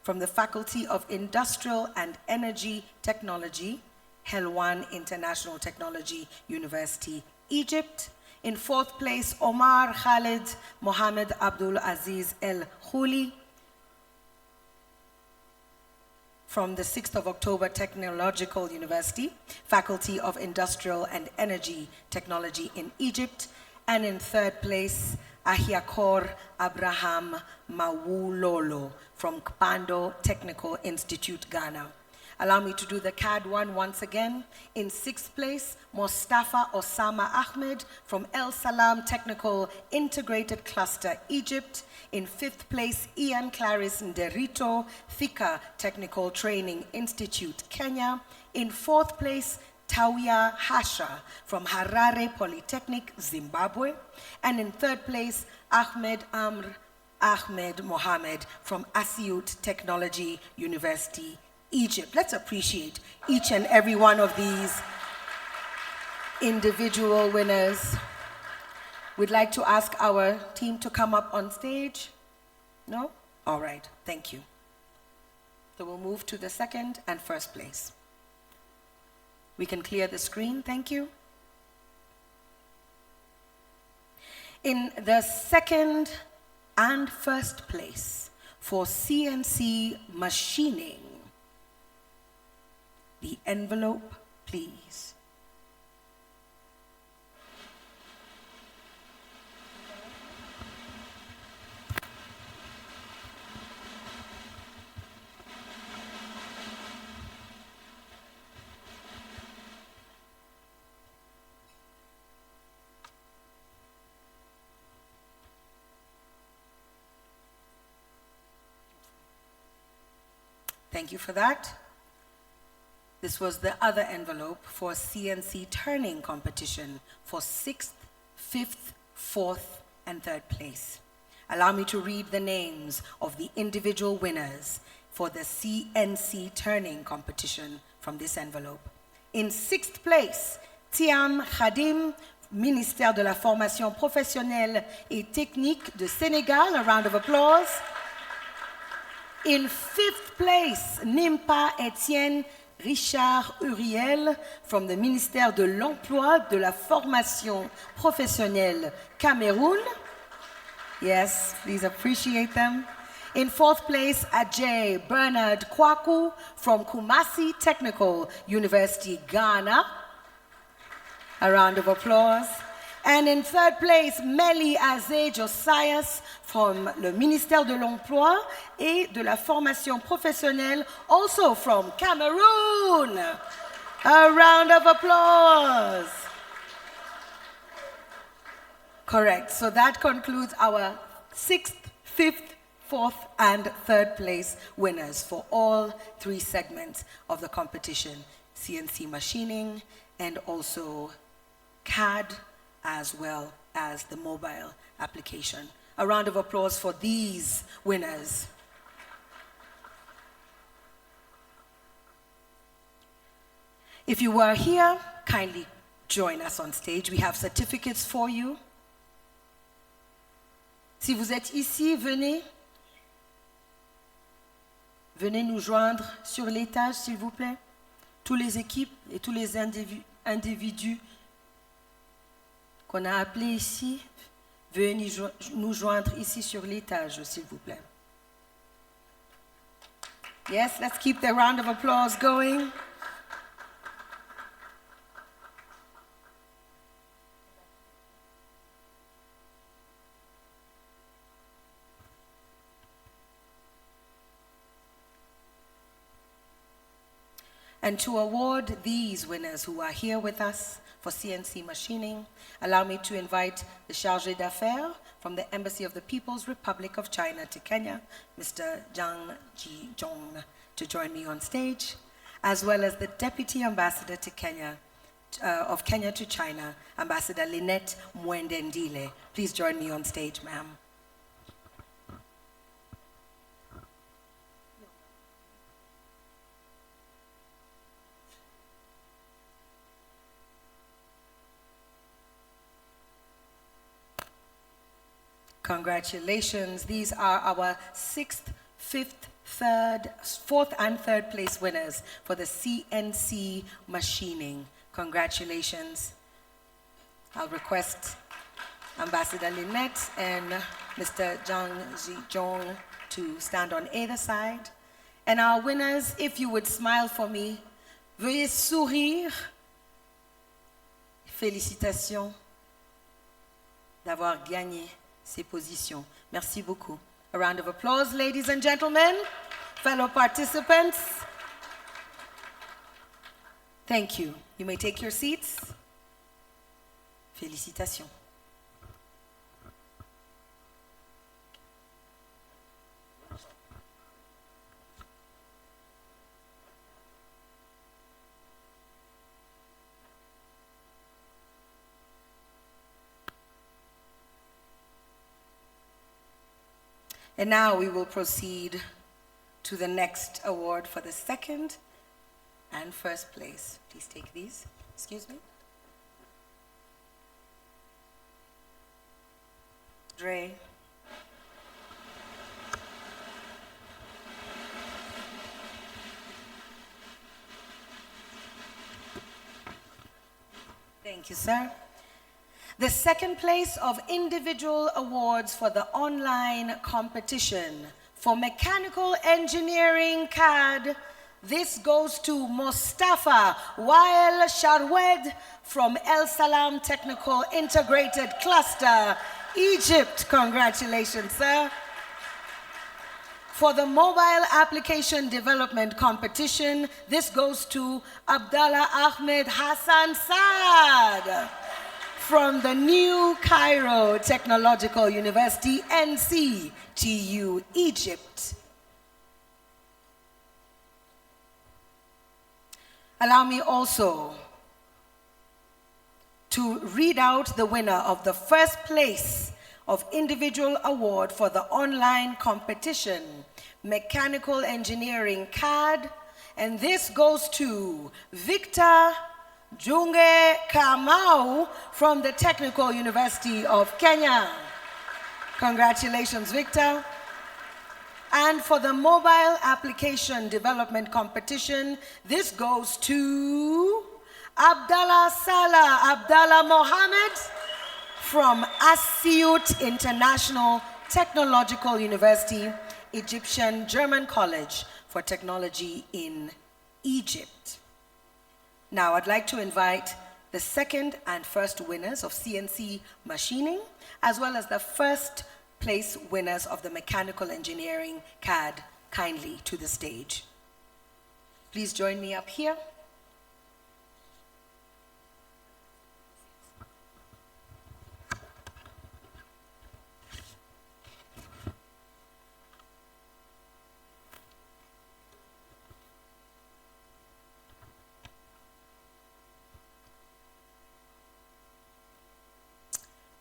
Speaker 1: from the Faculty of Industrial and Energy Technology, Helwan International Technology University, Egypt. In 4th place, Omar Khalid Mohammed Abdul Aziz El Khuli from the 6th of October Technological University, Faculty of Industrial and Energy Technology in Egypt. And in 3rd place, Ahiakor Abraham Mawulolo from Kpando Technical Institute, Ghana. Allow me to do the CAD one once again. In 6th place, Mustafa Osama Ahmed from El Salam Technical Integrated Cluster, Egypt. In 5th place, Ian Clarice Nderito, Thika Technical Training Institute, Kenya. In 4th place, Tauya Hasha from Harare Polytechnic, Zimbabwe. And in 3rd place, Ahmed Amr Ahmed Mohammed from Asyut Technology University, Egypt. Let's appreciate each and every one of these individual winners. We'd like to ask our team to come up on stage. No? All right, thank you. So we'll move to the second and first place. We can clear the screen, thank you. In the second and first place for CNC machining, the envelope, please. Thank you for that. This was the other envelope for CNC turning competition for 6th, 5th, 4th, and 3rd place. Allow me to read the names of the individual winners for the CNC turning competition from this envelope. In 6th place, Tiam Khadim, Ministère de la Formation Professionnelle et Technique de Sénégal. A round of applause. In 5th place, Nimpa Etienne Richard Uriel from the Ministère de l'Emploi, de la Formation Professionnelle Cameroun. Yes, please appreciate them. In 4th place, Ajay Bernard Kwaku from Kumasi Technical University, Ghana. A round of applause. And in 3rd place, Meli Azé Josias from le Ministère de l'Emploi et de la Formation Professionnelle, also from Cameroon. A round of applause. Correct. So that concludes our 6th, 5th, 4th, and 3rd place winners for all 3 segments of the competition, CNC machining and also CAD, as well as the mobile application. A round of applause for these winners. If you were here, kindly join us on stage. We have certificates for you. Si vous êtes ici, venez. Venez nous joindre sur l'étage, s'il vous plaît. Toutes les équipes et tous les individus qu'on a appelés ici, veuillez nous joindre ici sur l'étage, s'il vous plaît. Yes, let's keep the round of applause going. And to award these winners who are here with us for CNC machining, allow me to invite the Chargé d'Affaires from the Embassy of the People's Republic of China to Kenya, Mr. Zhang Jizhong, to join me on stage, as well as the Deputy Ambassador to Kenya, of Kenya to China, Ambassador Lynette Mwendendile. Please join me on stage, ma'am. Congratulations. These are our 6th, 5th, 3rd, 4th, and 3rd place winners for the CNC machining. Congratulations. I'll request Ambassador Lynette and Mr. Zhang Zhizhong to stand on either side. And our winners, if you would smile for me, veuillez sourire. Félicitations d'avoir gagné ces positions. Merci beaucoup. A round of applause, ladies and gentlemen, fellow participants. Thank you. You may take your seats. Félicitations. And now we will proceed to the next award for the 2nd and 1st place. Please take these. Excuse me. Dre. Thank you, sir. The second place of individual awards for the online competition for mechanical engineering CAD. This goes to Mustafa Wael Sharwed from El Salam Technical Integrated Cluster, Egypt. Congratulations, sir. For the mobile application development competition, this goes to Abdallah Ahmed Hassan Saad from the New Cairo Technological University, NCTU, Egypt. Allow me also to read out the winner of the first place of individual award for the online competition, Mechanical Engineering CAD, and this goes to Victor Junge Kamau from the Technical University of Kenya. Congratulations, Victor. And for the mobile application development competition, this goes to Abdallah Salah Abdallah Mohammed from Asyut International Technological University, Egyptian German College for Technology in Egypt. Now I'd like to invite the second and first winners of CNC machining, as well as the first place winners of the mechanical engineering CAD kindly to the stage. Please join me up here.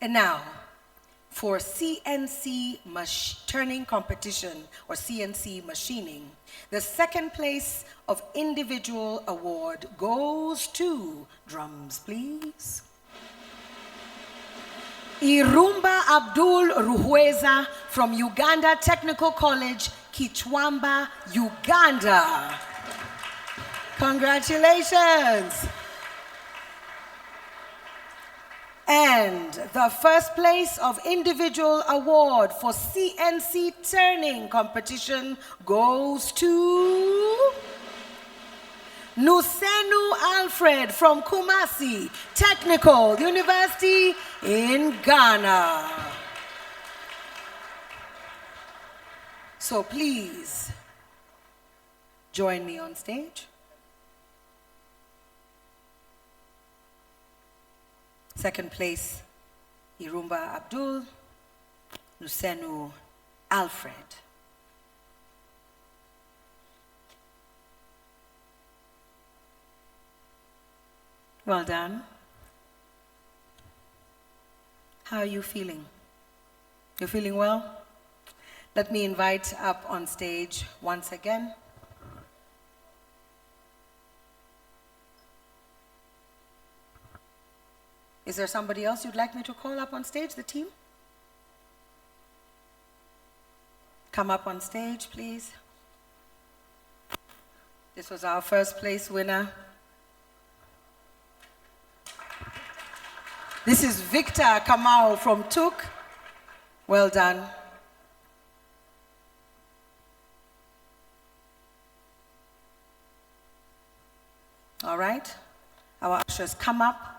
Speaker 1: And now, for CNC turning competition, or CNC machining, the second place of individual award goes to, drums please, Irumba Abdul Ruhweza from Uganda Technical College, Kichwamba, Uganda. Congratulations. And the first place of individual award for CNC turning competition goes to Nusenu Alfred from Kumasi Technical University in Ghana. So please join me on stage. Second place, Irumba Abdul, Nusenu Alfred. Well done. How are you feeling? You're feeling well? Let me invite up on stage once again Is there somebody else you'd like me to call up on stage, the team? Come up on stage, please. This was our first place winner. This is Victor Kamau from Tuk. Well done. All right. Our ushers, come up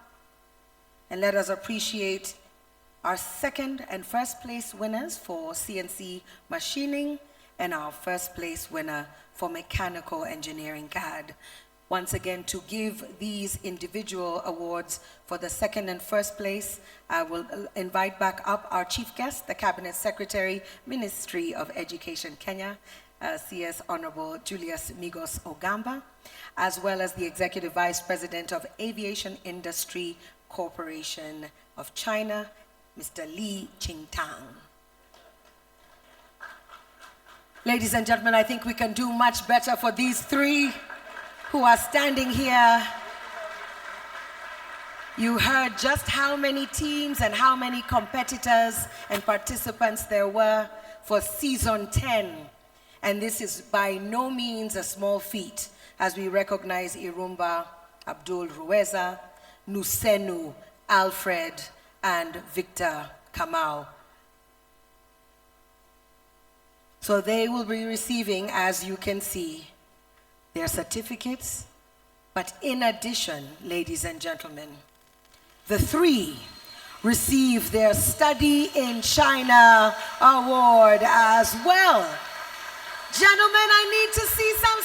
Speaker 1: and let us appreciate our second and first place winners for CNC machining and our first place winner for mechanical engineering CAD. Once again, to give these individual awards for the second and first place, I will invite back up our chief guest, the Cabinet Secretary, Ministry of Education Kenya, CS Honorable Julius Migos Ogamba, as well as the Executive Vice President of Aviation Industry Corporation of China, Mr. Li Qingtang. Ladies and gentlemen, I think we can do much better for these three who are standing here. You heard just how many teams and how many competitors and participants there were for season 10. And this is by no means a small feat, as we recognize Irumba Abdul Ruweza, Nusenu, Alfred, and Victor Kamau. So they will be receiving, as you can see, their certificates. But in addition, ladies and gentlemen, the three receive their Study in China Award as well. Gentlemen, I need to see some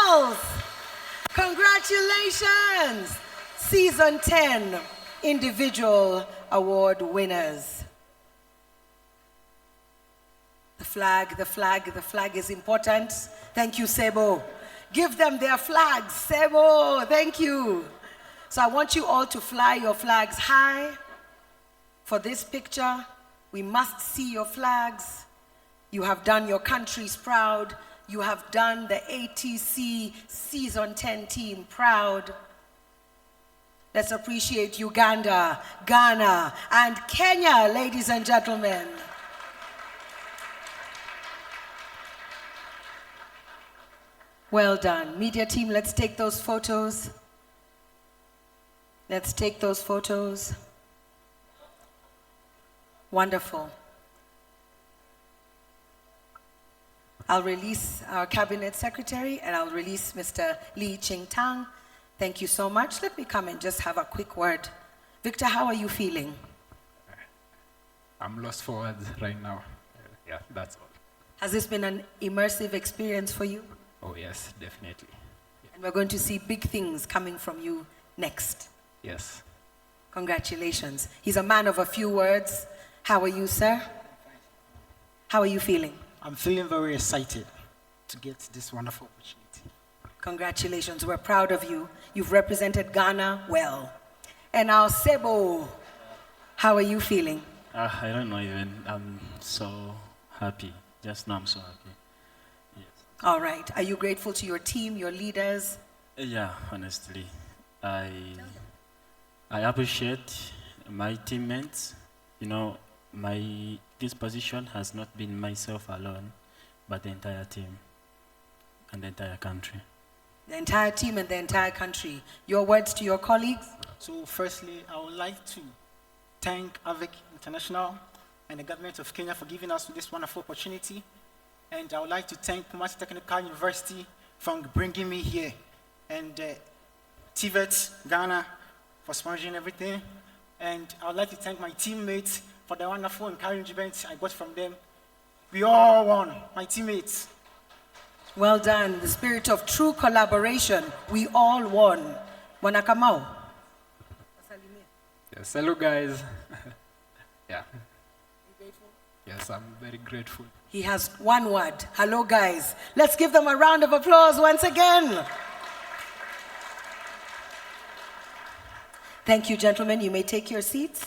Speaker 1: smiles. Congratulations, Season 10 Individual Award winners. The flag is important. Thank you, Sebo. Give them their flags, Sebo, thank you. So I want you all to fly your flags high. For this picture, we must see your flags. You have done your countries proud. You have done the ATC Season 10 team proud. Let's appreciate Uganda, Ghana, and Kenya, ladies and gentlemen. Well done. Media team, let's take those photos. Let's take those photos. Wonderful. I'll release our cabinet secretary and I'll release Mr. Lee Ching Tang. Thank you so much. Let me come and just have a quick word. Victor, how are you feeling?
Speaker 8: I'm lost for words right now. Yeah, that's all.
Speaker 1: Has this been an immersive experience for you?
Speaker 8: Oh yes, definitely.
Speaker 1: And we're going to see big things coming from you next.
Speaker 8: Yes.
Speaker 1: Congratulations. He's a man of a few words. How are you, sir? How are you feeling?
Speaker 22: I'm feeling very excited to get this wonderful opportunity.
Speaker 1: Congratulations. We're proud of you. You've represented Ghana well. And now, Sebo, how are you feeling?
Speaker 23: I don't know even. I'm so happy. Just now I'm so happy. Yes.
Speaker 1: All right. Are you grateful to your team, your leaders?
Speaker 23: Yeah, honestly. I appreciate my teammates. You know, this position has not been myself alone, but the entire team and the entire country.
Speaker 1: The entire team and the entire country. Your words to your colleagues?
Speaker 22: So firstly, I would like to thank AVIC International and the government of Kenya for giving us this wonderful opportunity. And I would like to thank Kumasi Technical University for bringing me here. And TVET Ghana for sponsoring everything. And I would like to thank my teammates for the wonderful encouragement I got from them. We all won, my teammates.
Speaker 1: Well done. The spirit of true collaboration. We all won. Wanakamau.
Speaker 8: Yes, hello guys. Yeah. Yes, I'm very grateful.
Speaker 1: He has one word. Hello guys. Let's give them a round of applause once again. Thank you, gentlemen. You may take your seats.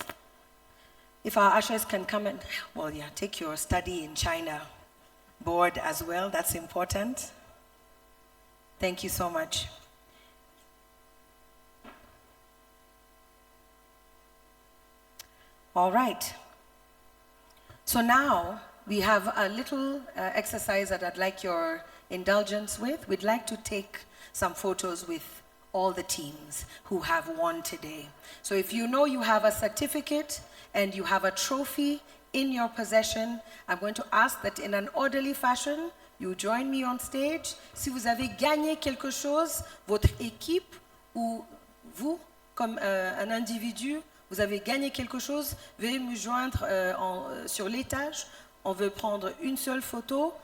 Speaker 1: If our ushers can come and, well, yeah, take your Study in China board as well. That's important. Thank you so much. All right. So now we have a little exercise that I'd like your indulgence with. We'd like to take some photos with all the teams who have won today. So if you know you have a certificate and you have a trophy in your possession, I'm going to ask that in an orderly fashion, you join me on stage. Si vous avez gagné quelque chose, votre équipe ou vous, comme un individu, vous avez gagné quelque chose, veuillez me joindre sur l'étage. On veut prendre une seule photo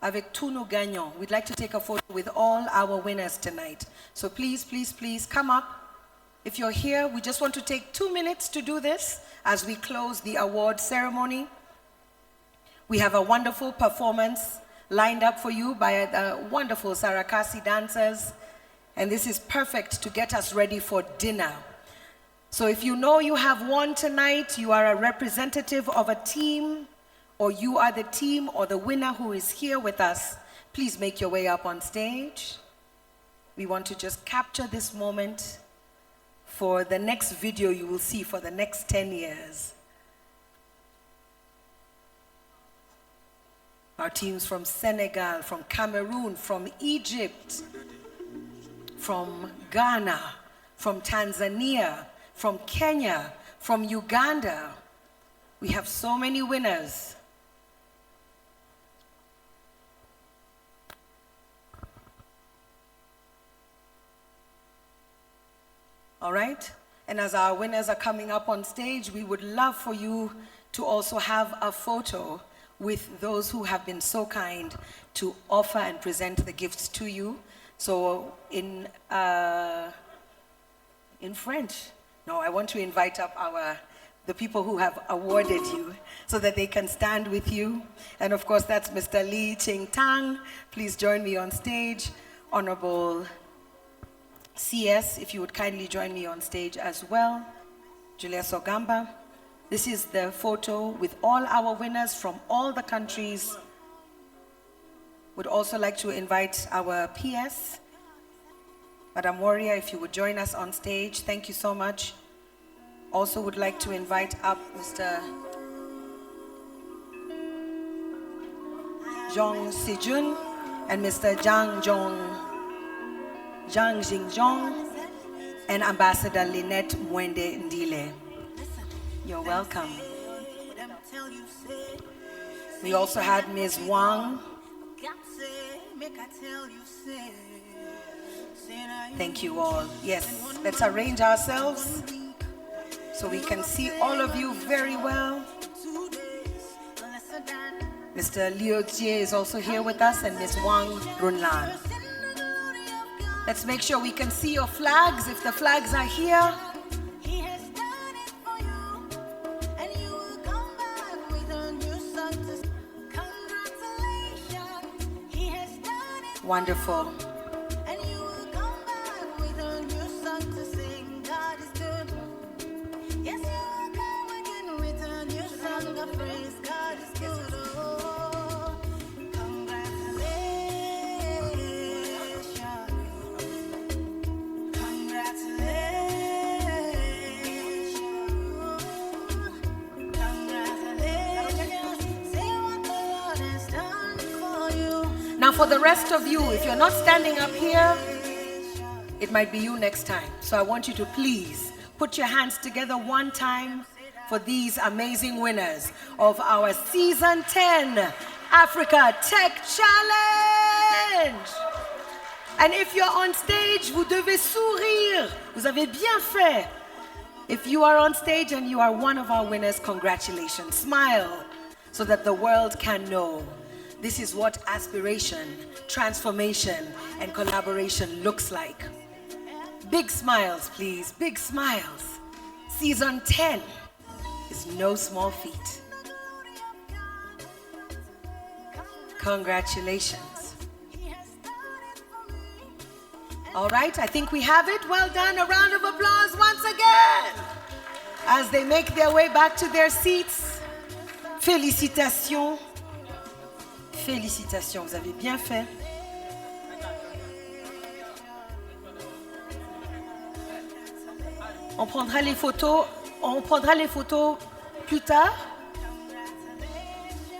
Speaker 1: avec tous nos gagnants. We'd like to take a photo with all our winners tonight. So please, please, please come up. If you're here, we just want to take 2 minutes to do this as we close the award ceremony. We have a wonderful performance lined up for you by the wonderful Sarakasi dancers. And this is perfect to get us ready for dinner. So if you know you have won tonight, you are a representative of a team, or you are the team or the winner who is here with us, please make your way up on stage. We want to just capture this moment for the next video you will see for the next 10 years. Our teams from Senegal, from Cameroon, from Egypt, from Ghana, from Tanzania, from Kenya, from Uganda. We have so many winners. All right? And as our winners are coming up on stage, we would love for you to also have a photo with those who have been so kind to offer and present the gifts to you. So in French, no, I want to invite up the people who have awarded you so that they can stand with you. And of course, that's Mr. Lee Ching Tang. Please join me on stage. Honorable CS, if you would kindly join me on stage as well. Julius Ogamba. This is the photo with all our winners from all the countries. Would also like to invite our PS, Madam Warrior, if you would join us on stage. Thank you so much. Also would like to invite up Mr. Zhong Sijun and Mr. Zhang Jingjong and Ambassador Lynette Mwende Ndile. You're welcome. We also had Ms. Wang. Thank you all. Yes, let's arrange ourselves so we can see all of you very well. Mr. Liu Jie is also here with us, and Ms. Wang Runlan. Let's make sure we can see your flags, if the flags are here. Wonderful. Now for the rest of you, if you're not standing up here, it might be you next time. So I want you to please put your hands together one time for these amazing winners of our Season 10 Africa Tech Challenge. And if you're on stage, vous devez sourire. Vous avez bien fait. If you are on stage and you are one of our winners, congratulations. Smile so that the world can know. This is what aspiration, transformation, and collaboration looks like. Big smiles, please, big smiles. Season 10 is no small feat. Congratulations. All right, I think we have it. Well done. A round of applause once again as they make their way back to their seats. Félicitations. Félicitations, vous avez bien fait. On prendra les photos plus tard.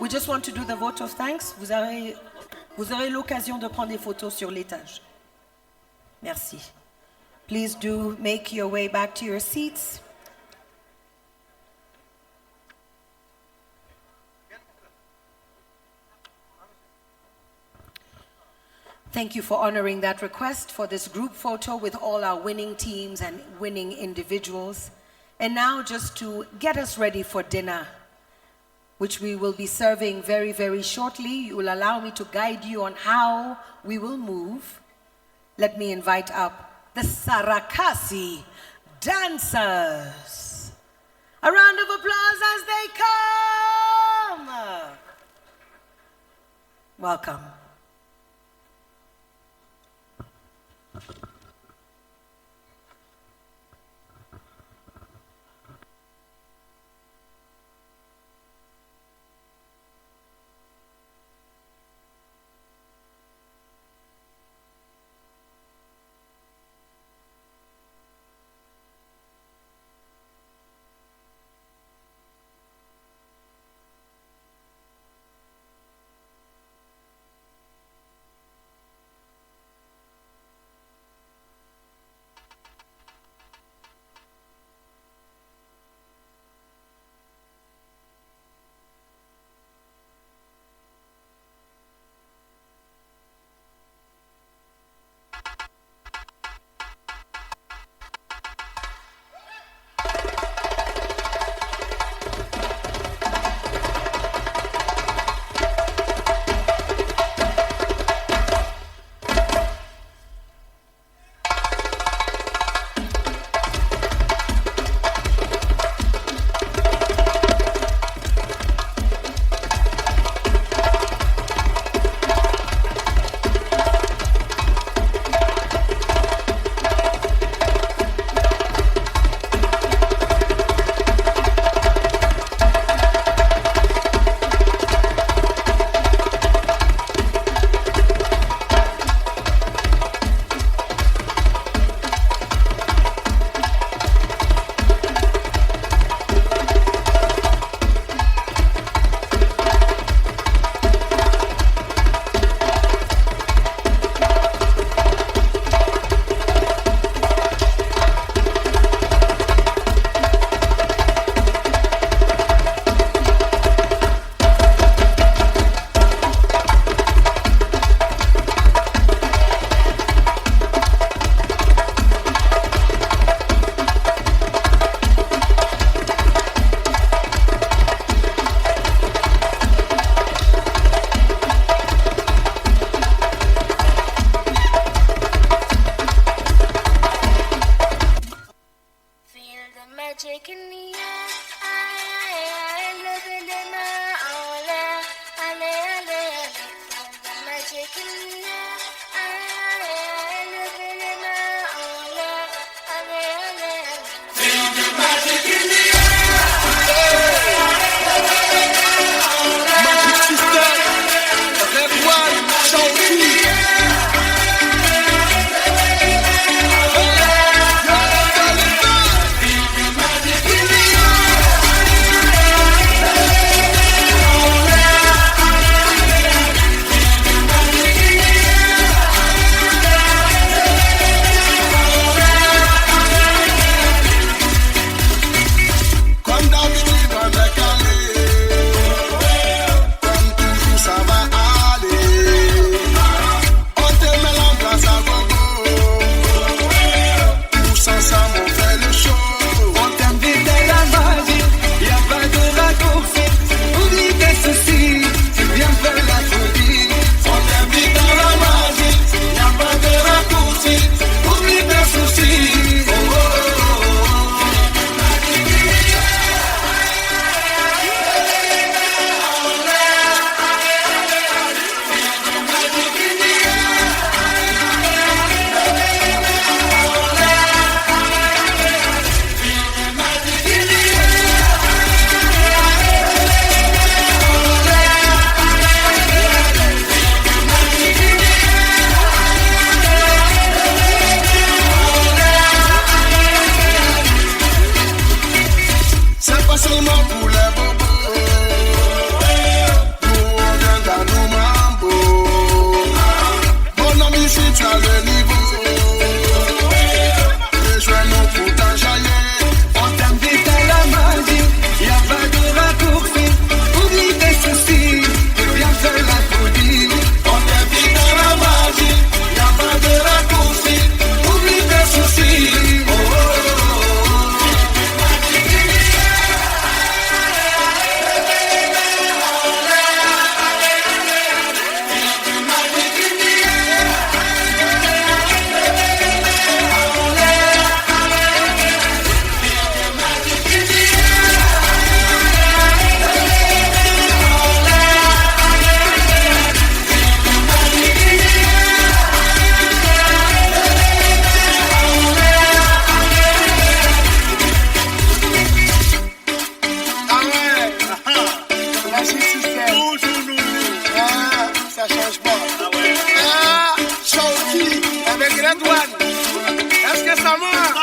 Speaker 1: We just want to do the vote of thanks. Vous aurez l'occasion de prendre des photos sur l'étage. Merci. Please do make your way back to your seats. Thank you for honoring that request for this group photo with all our winning teams and winning individuals. And now just to get us ready for dinner, which we will be serving very, very shortly. You will allow me to guide you on how we will move. Let me invite up the Sarakasi dancers. A round of applause as they come. Welcome.
Speaker 2: ça change pas. Ah, Chauki, avec Red One. Est-ce que ça marche?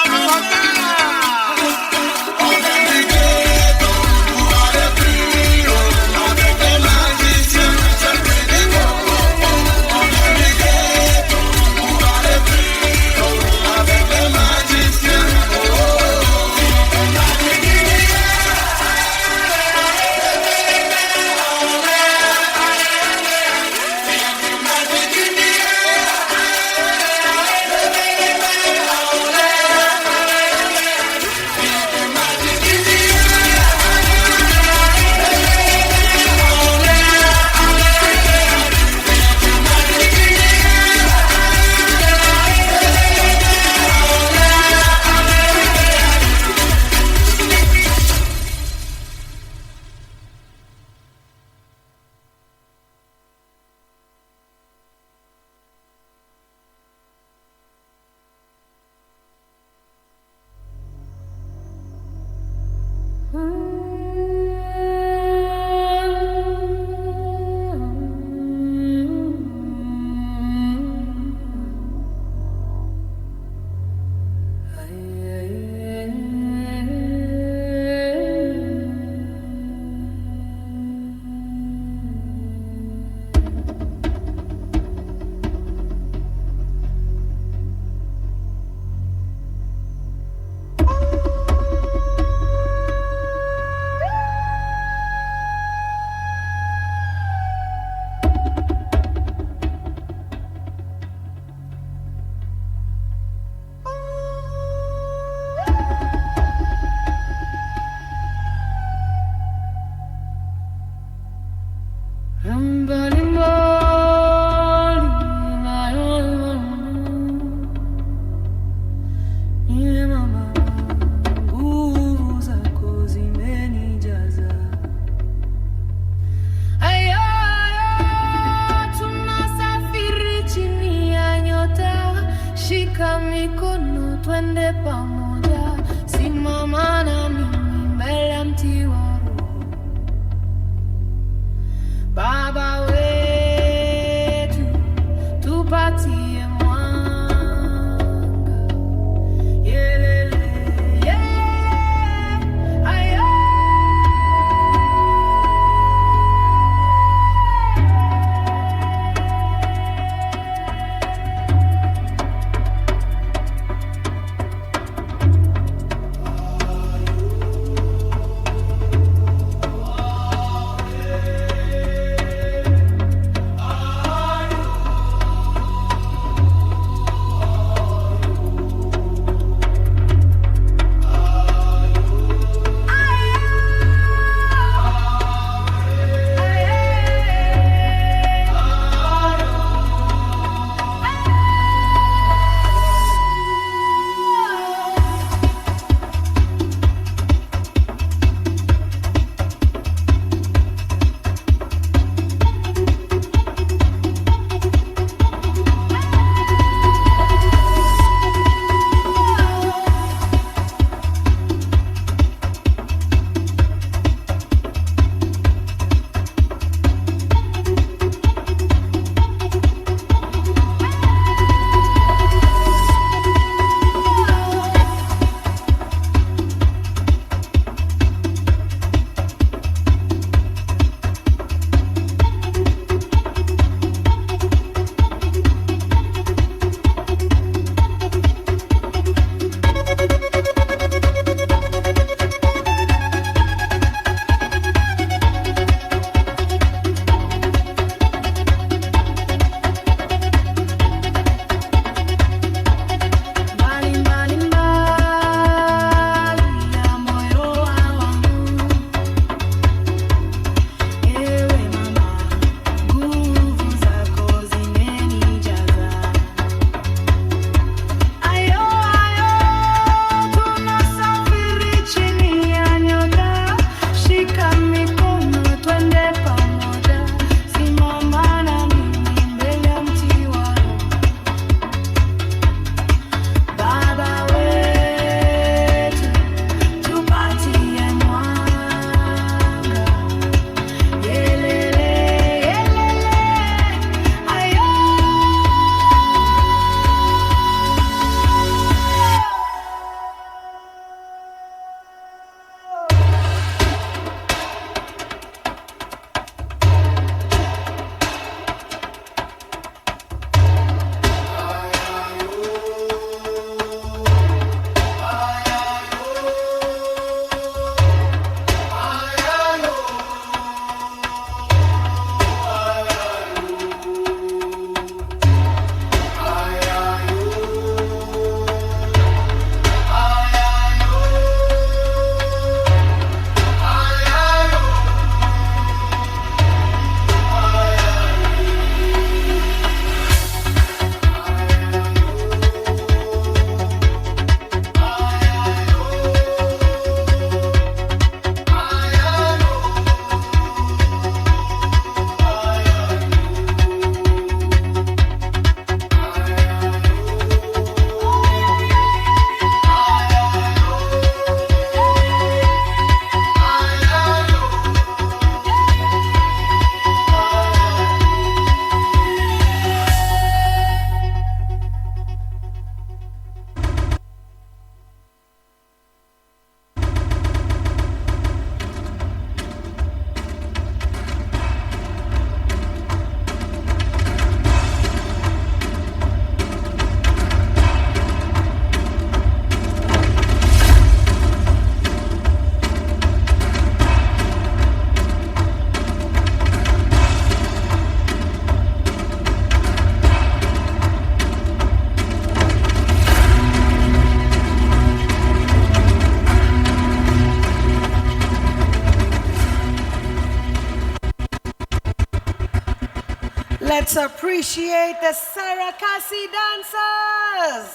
Speaker 1: Let's appreciate the Sarakasi dancers.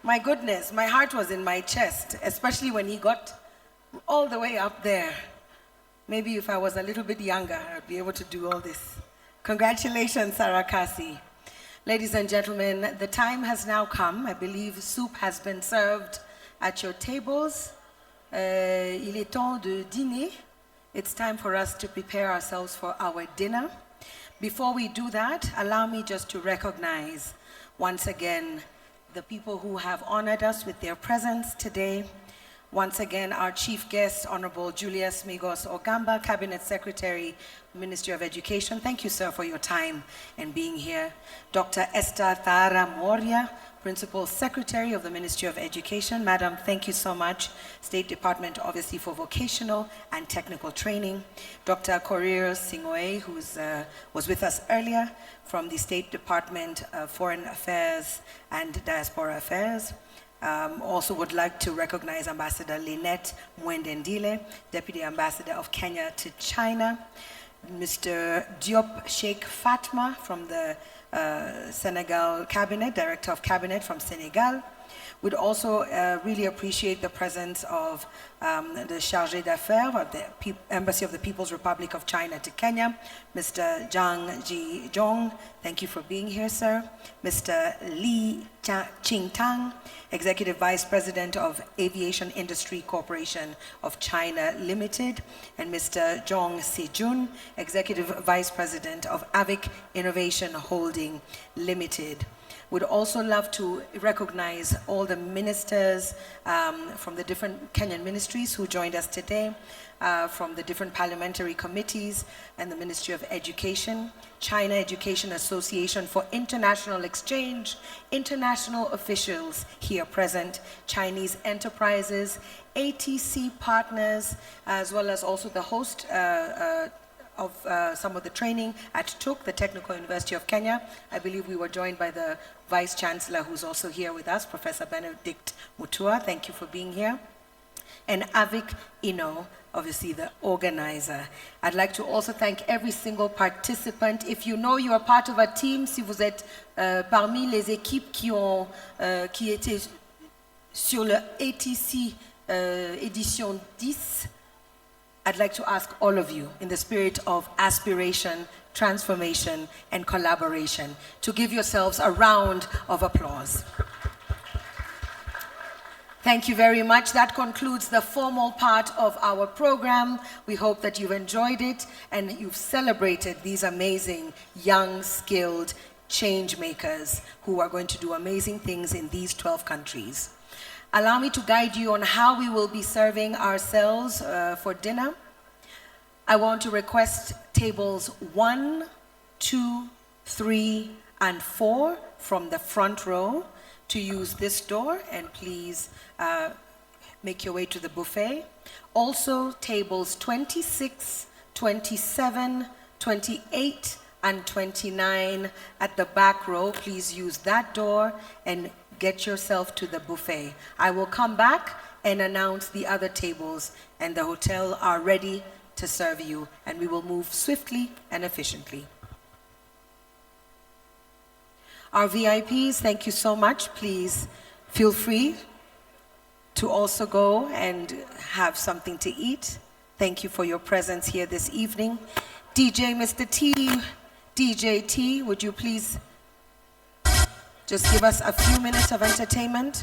Speaker 1: My goodness, my heart was in my chest, especially when he got all the way up there. Maybe if I was a little bit younger, I'd be able to do all this. Congratulations, Sarakasi. Ladies and gentlemen, the time has now come. I believe soup has been served at your tables. Il est temps de dîner. It's time for us to prepare ourselves for our dinner. Before we do that, allow me just to recognize once again the people who have honored us with their presence today. Once again, our chief guest, Honorable Julius Migos Ogamba, Cabinet Secretary, Ministry of Education. Thank you, sir, for your time and being here. Dr. Esther Tara Moria, Principal Secretary of the Ministry of Education. Madam, thank you so much. State Department, obviously, for vocational and technical training. Dr. Korir Singoe, who was with us earlier, from the State Department of Foreign Affairs and Diaspora Affairs. Also would like to recognize Ambassador Lynette Mwendendile, Deputy Ambassador of Kenya to China. Mr. Diop Sheikh Fatma from the Senegal Cabinet, Director of Cabinet from Senegal. We'd also really appreciate the presence of the Chargé d'Affaires of the Embassy of the People's Republic of China to Kenya, Mr. Zhang Jizhong. Thank you for being here, sir. Mr. Li Qingtang, Executive Vice President of Aviation Industry Corporation of China Limited, and Mr. Zhong Sijun, Executive Vice President of Avic Innovation Holding Limited. Would also love to recognize all the ministers from the different Kenyan ministries who joined us today, from the different parliamentary committees and the Ministry of Education, China Education Association for International Exchange, international officials here present, Chinese enterprises, ATC partners, as well as also the host of some of the training at TUK, the Technical University of Kenya. I believe we were joined by the Vice Chancellor, who's also here with us, Professor Benedict Mutua. Thank you for being here. And Avic Inno, obviously the organizer. I'd like to also thank every single participant. If you know you are part of a team, si vous êtes parmi les équipes qui étaient sur le ATC édition 10, I'd like to ask all of you, in the spirit of aspiration, transformation, and collaboration, to give yourselves a round of applause. Thank you very much. That concludes the formal part of our program. We hope that you've enjoyed it and you've celebrated these amazing, young, skilled change makers who are going to do amazing things in these 12 countries. Allow me to guide you on how we will be serving ourselves for dinner. I want to request tables 1, 2, 3, and 4 from the front row to use this door, and please make your way to the buffet. Also, tables 26, 27, 28, and 29 at the back row, please use that door and get yourself to the buffet. I will come back and announce the other tables, and the hotel are ready to serve you, and we will move swiftly and efficiently. Our VIPs, thank you so much. Please feel free to also go and have something to eat. Thank you for your presence here this evening. DJ Mr. T, DJ T, would you please just give us a few minutes of entertainment?